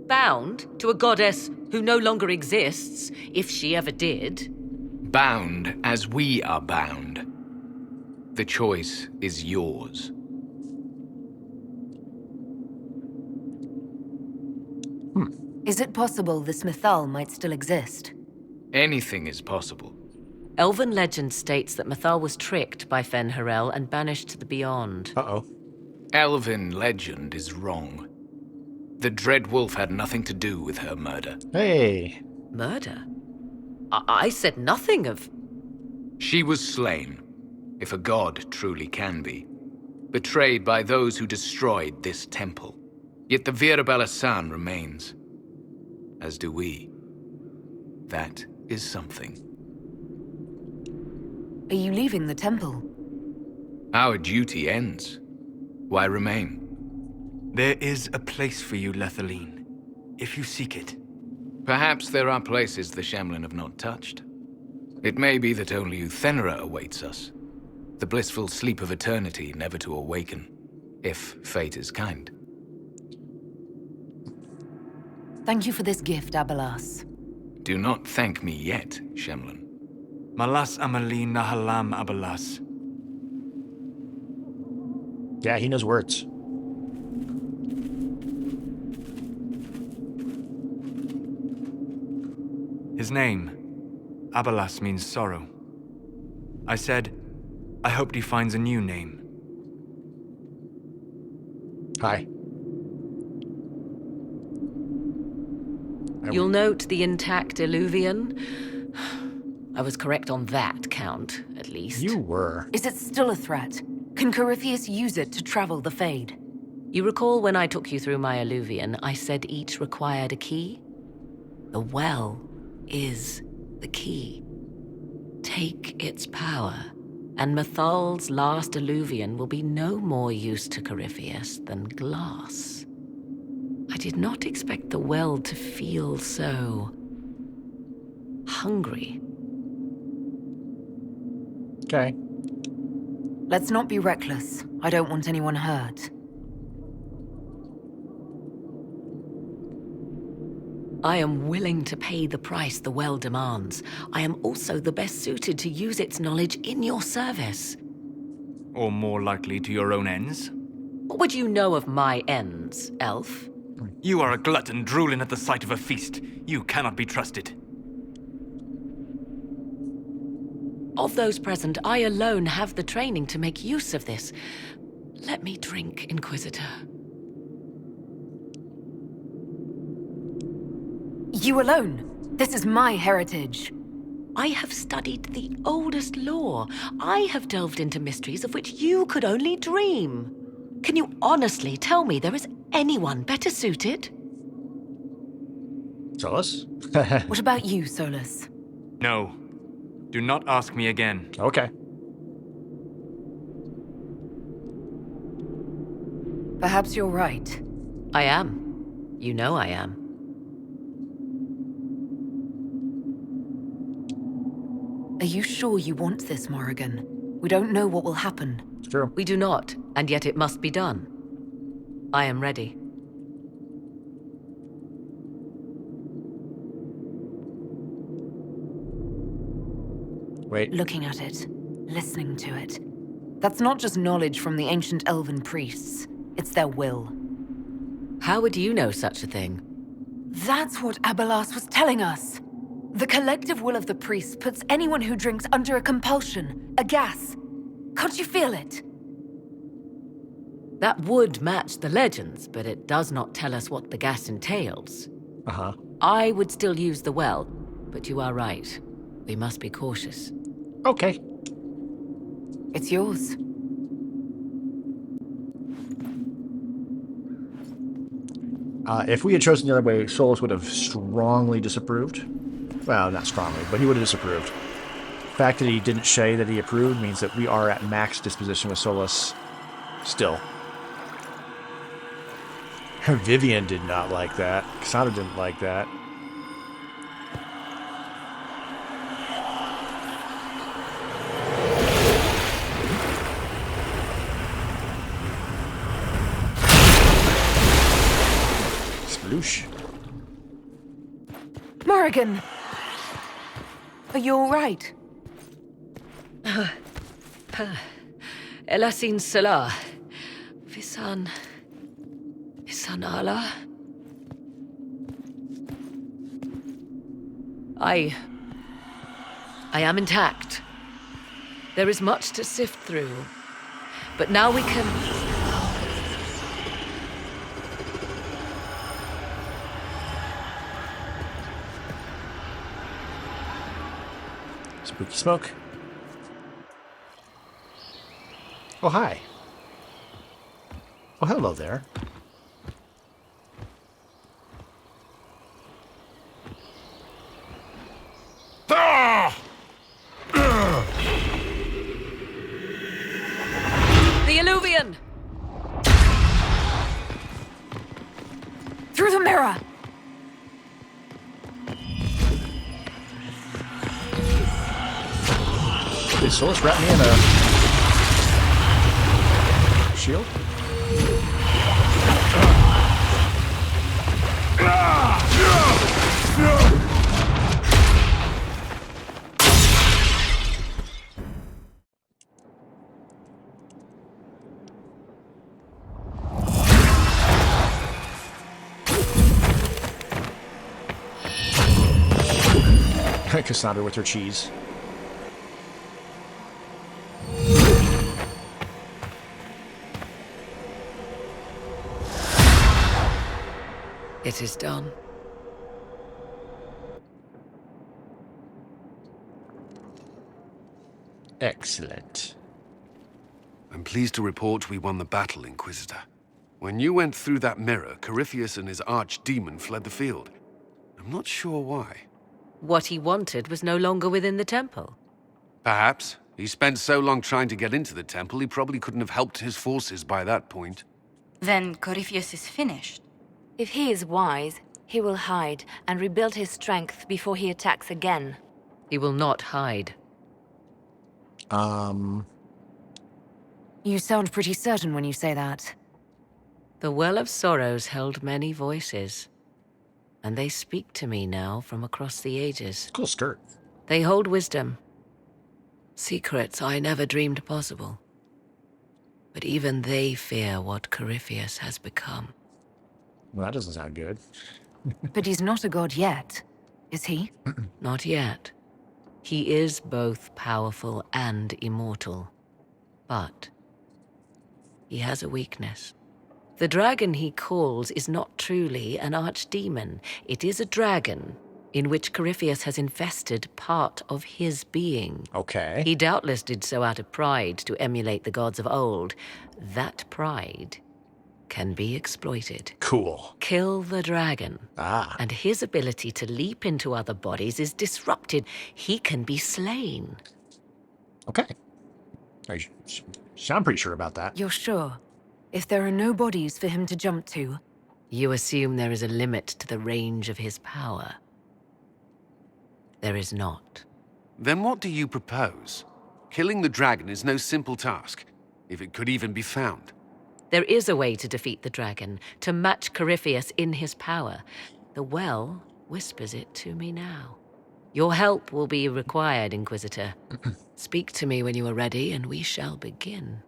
Bound to a goddess who no longer exists, if she ever did. Bound as we are bound. The choice is yours. Is it possible this Mythal might still exist? Anything is possible. Elven legend states that Mythal was tricked by Fen-Harel and banished to the Beyond. Uh-oh. Elven legend is wrong. The Dread Wolf had nothing to do with her murder. Hey. Murder? I said nothing of... She was slain, if a god truly can be. Betrayed by those who destroyed this temple. Yet the Virabella San remains. As do we. That is something. Are you leaving the temple? Our duty ends. Why remain? There is a place for you, Lethaline, if you seek it. Perhaps there are places the Shemlin have not touched. It may be that only Uthenera awaits us. The blissful sleep of eternity never to awaken, if fate is kind. Thank you for this gift, Abelas. Do not thank me yet, Shemlin. Malas Amalin Nahalam Abalas. Yeah, he knows words. His name, Abalas, means sorrow. I said, I hoped he finds a new name. Hi. You'll note the intact Illuvian. I was correct on that count, at least. You were. Is it still a threat? Can Corypheus use it to travel the Fade? You recall when I took you through my Illuvian, I said each required a key? The well is the key. Take its power, and Mythal's last Illuvian will be no more use to Corypheus than glass. I did not expect the well to feel so... hungry. Okay. Let's not be reckless. I don't want anyone hurt. I am willing to pay the price the well demands. I am also the best suited to use its knowledge in your service. Or more likely to your own ends? What would you know of my ends, elf? You are a glutton drooling at the sight of a feast. You cannot be trusted. Of those present, I alone have the training to make use of this. Let me drink, Inquisitor. You alone? This is my heritage. I have studied the oldest lore. I have delved into mysteries of which you could only dream. Can you honestly tell me there is anyone better suited? Solus? What about you, Solus? No. Do not ask me again. Okay. Perhaps you're right. I am. You know I am. Are you sure you want this, Morrigan? We don't know what will happen. It's true. We do not, and yet it must be done. I am ready. Wait. Looking at it, listening to it. That's not just knowledge from the ancient elven priests. It's their will. How would you know such a thing? That's what Abelas was telling us. The collective will of the priests puts anyone who drinks under a compulsion, a gas. Can't you feel it? That would match the legends, but it does not tell us what the gas entails. Uh-huh. I would still use the well, but you are right. We must be cautious. Okay. It's yours. If we had chosen the other way, Solus would have strongly disapproved. Well, not strongly, but he would have disapproved. The fact that he didn't say that he approved means that we are at max disposition with Solus still. Vivian did not like that. Cassandra didn't like that. Sploosh. Morrigan! Are you all right? Elasin Salah. Visan Allah. I am intact. There is much to sift through, but now we can... Spooky smoke. Oh, hi. Oh, hello there. The Illuvian! Through the mirror! Did Solus wrap me in a shield? Cassandra with her cheese. It is done. Excellent. I'm pleased to report we won the battle, Inquisitor. When you went through that mirror, Corypheus and his archdemon fled the field. I'm not sure why. What he wanted was no longer within the temple. Perhaps. He spent so long trying to get into the temple, he probably couldn't have helped his forces by that point. Then Corypheus is finished. If he is wise, he will hide and rebuild his strength before he attacks again. He will not hide. You sound pretty certain when you say that. The Well of Sorrows held many voices, and they speak to me now from across the ages. Cool skirt. They hold wisdom. Secrets I never dreamed possible. But even they fear what Corypheus has become. Well, that doesn't sound good. But he's not a god yet, is he? Not yet. He is both powerful and immortal. But he has a weakness. The dragon he calls is not truly an archdemon. It is a dragon in which Corypheus has invested part of his being. Okay. He doubtless did so out of pride to emulate the gods of old. That pride can be exploited. Cool. Kill the dragon. Ah. And his ability to leap into other bodies is disrupted. He can be slain. Okay. I sound pretty sure about that. You're sure? If there are no bodies for him to jump to... You assume there is a limit to the range of his power. There is not. Then what do you propose? Killing the dragon is no simple task, if it could even be found. There is a way to defeat the dragon, to match Corypheus in his power. The well whispers it to me now. Your help will be required, Inquisitor. Speak to me when you are ready, and we shall begin.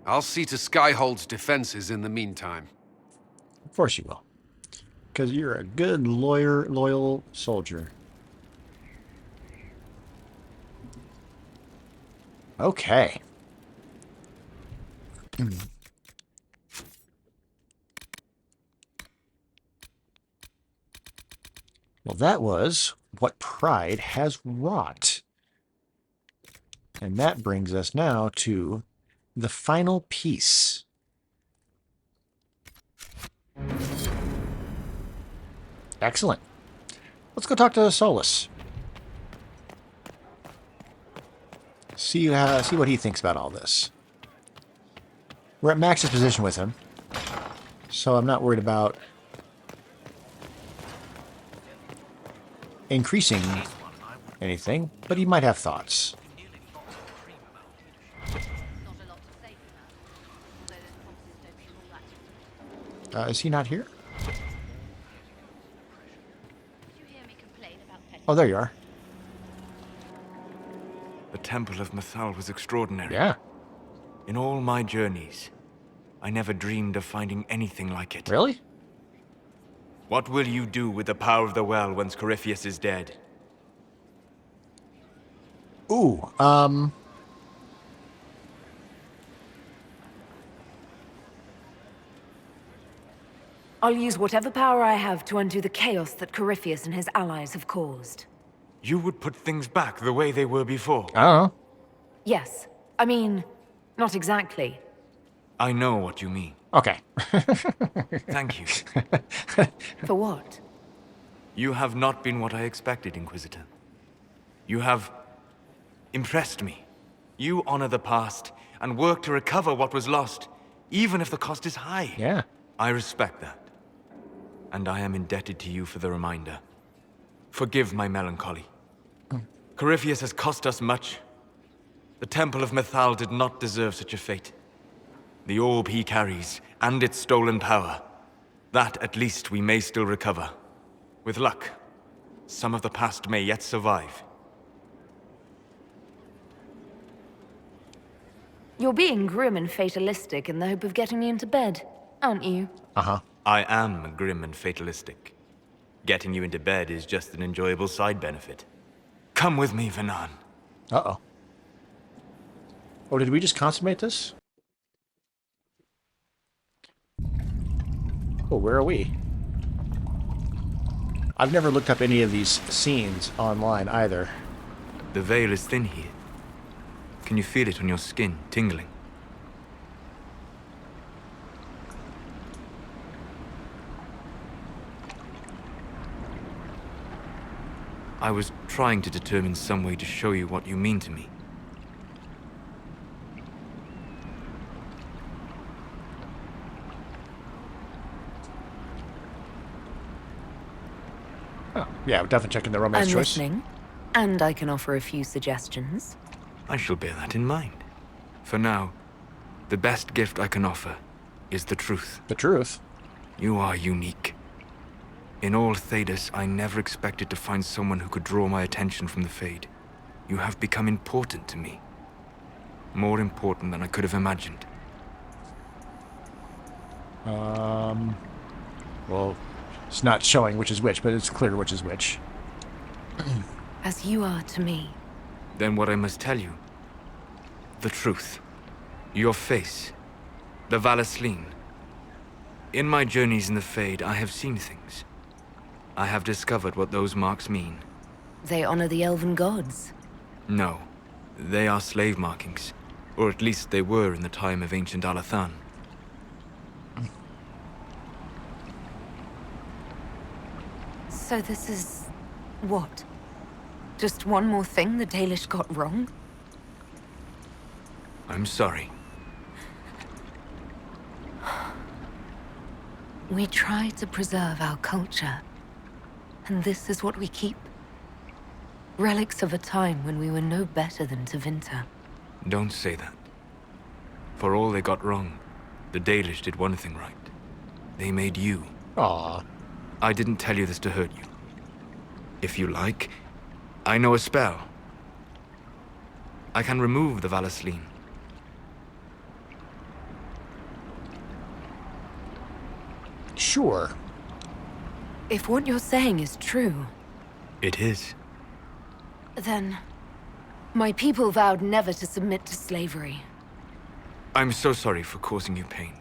I'll see to Skyhold's defenses in the meantime. Of course you will. Because you're a good, loyal soldier. Okay. Well, that was what Pride has wrought. And that brings us now to the final piece. Excellent. Let's go talk to Solus. See what he thinks about all this. We're at Max's position with him, so I'm not worried about increasing anything, but he might have thoughts. Is he not here? Oh, there you are. The Temple of Mythal was extraordinary. Yeah. In all my journeys, I never dreamed of finding anything like it. Really? What will you do with the power of the well once Corypheus is dead? Ooh, I'll use whatever power I have to undo the chaos that Corypheus and his allies have caused. You would put things back the way they were before. I don't know. Yes. I mean, not exactly. I know what you mean. Okay. Thank you. For what? You have not been what I expected, Inquisitor. You have impressed me. You honor the past and work to recover what was lost, even if the cost is high. Yeah. I respect that. And I am indebted to you for the reminder. Forgive my melancholy. Corypheus has cost us much. The Temple of Mythal did not deserve such a fate. The orb he carries, and its stolen power, that at least we may still recover. With luck, some of the past may yet survive. You're being grim and fatalistic in the hope of getting me into bed, aren't you? Uh-huh. I am grim and fatalistic. Getting you into bed is just an enjoyable side benefit. Come with me, Vanan. Uh-oh. Oh, did we just consummate this? Oh, where are we? I've never looked up any of these scenes online either. The veil is thin here. Can you feel it on your skin, tingling? I was trying to determine some way to show you what you mean to me. Oh, yeah, we're definitely checking the romance I'm choice. listening, and I can offer a few suggestions. I shall bear that in mind. For now, the best gift I can offer is the truth. The truth? You are unique. In all Thedas, I never expected to find someone who could draw my attention from the Fade. You have become important to me. More important than I could have imagined. Well, it's not showing which is which, but it's clear which is which. As you are to me. Then what I must tell you. The truth. Your face. The Valasleen. In my journeys in the Fade, I have seen things. I have discovered what those marks mean. They honor the elven gods. No. They are slave markings. Or at least they were in the time of ancient Alathan. So this is... what? Just one more thing the Dalish got wrong? I'm sorry. We try to preserve our culture. And this is what we keep. Relics of a time when we were no better than Tevinter. Don't say that. For all they got wrong, the Dalish did one thing right. They made you. Aww. I didn't tell you this to hurt you. If you like, I know a spell. I can remove the Valasleen. Sure. If what you're saying is true... It is. Then... my people vowed never to submit to slavery. I'm so sorry for causing you pain.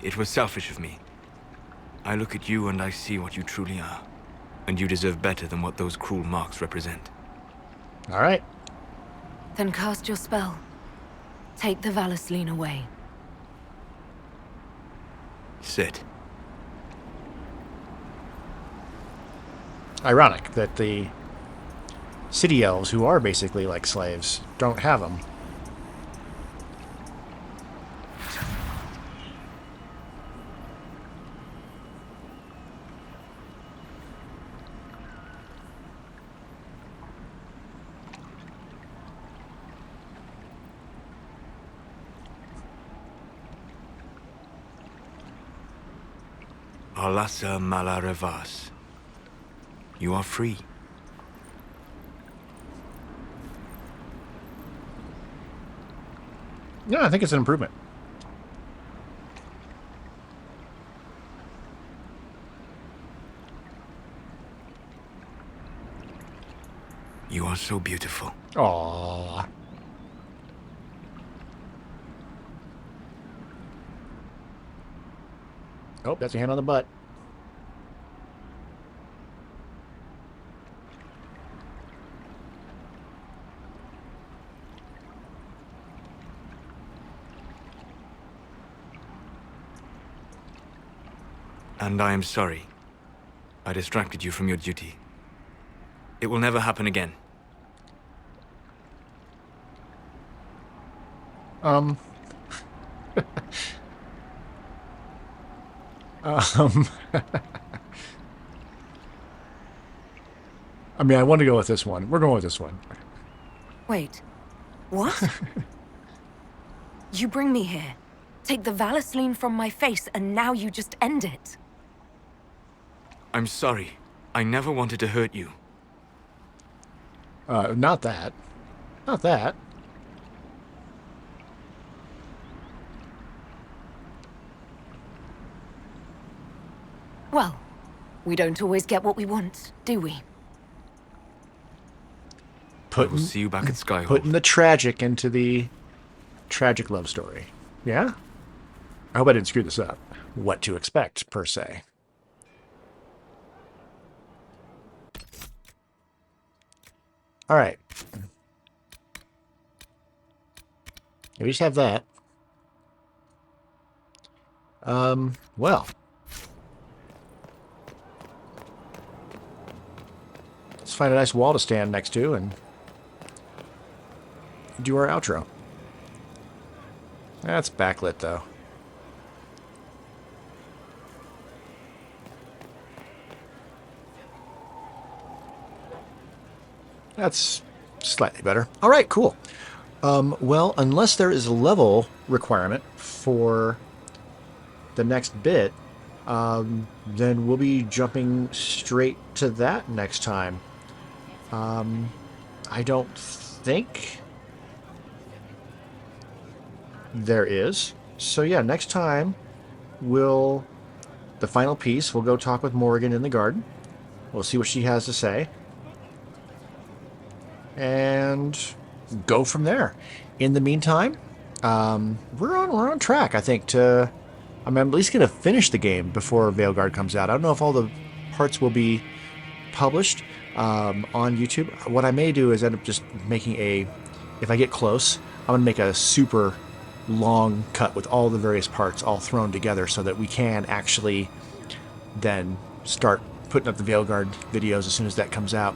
It was selfish of me. I look at you and I see what you truly are. And you deserve better than what those cruel marks represent. All right. Then cast your spell. Take the Valasleen away. Sit. Ironic that the city elves, who are basically like slaves, don't have them. Alasa Malarevas. You are free. Yeah, I think it's an improvement. are so beautiful. Aww. Oh, that's a hand on the butt. And I am sorry. I distracted you from your duty. It will never happen again. Um, I mean, I want to go with this one. We're going with this one. Wait. What? You bring me here, take the Valisline from my face, and now you just end it. I'm sorry. I never wanted to hurt you. Not that. Not that. Well, we don't always get what we want, do we? I will see you back at Skyhold. Putting the tragic into the tragic love story. Yeah? I hope I didn't screw this up. What to expect, per se. All right. We just have that. Well. Let's find a nice wall to stand next to and do our outro. That's backlit, though. That's slightly better. All right, cool. Well, unless there is a level requirement for the next bit, then we'll be jumping straight to that next time. I don't think there is. So yeah, next time the final piece, we'll go talk with Morrigan in the garden. We'll see what she has to say. And go from there. In the meantime, we're on track, I think, I'm at least going to finish the game before Veilguard comes out. I don't know if all the parts will be published on YouTube. What I may do is end up just making if I get close, I'm going to make a super long cut with all the various parts all thrown together so that we can actually then start putting up the Veilguard videos as soon as that comes out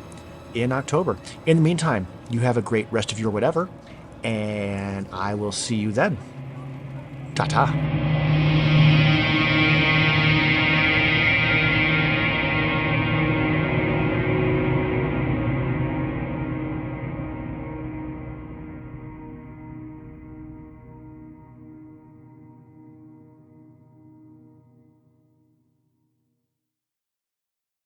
in October. In the meantime, you have a great rest of your whatever, and I will see you then. Ta-ta.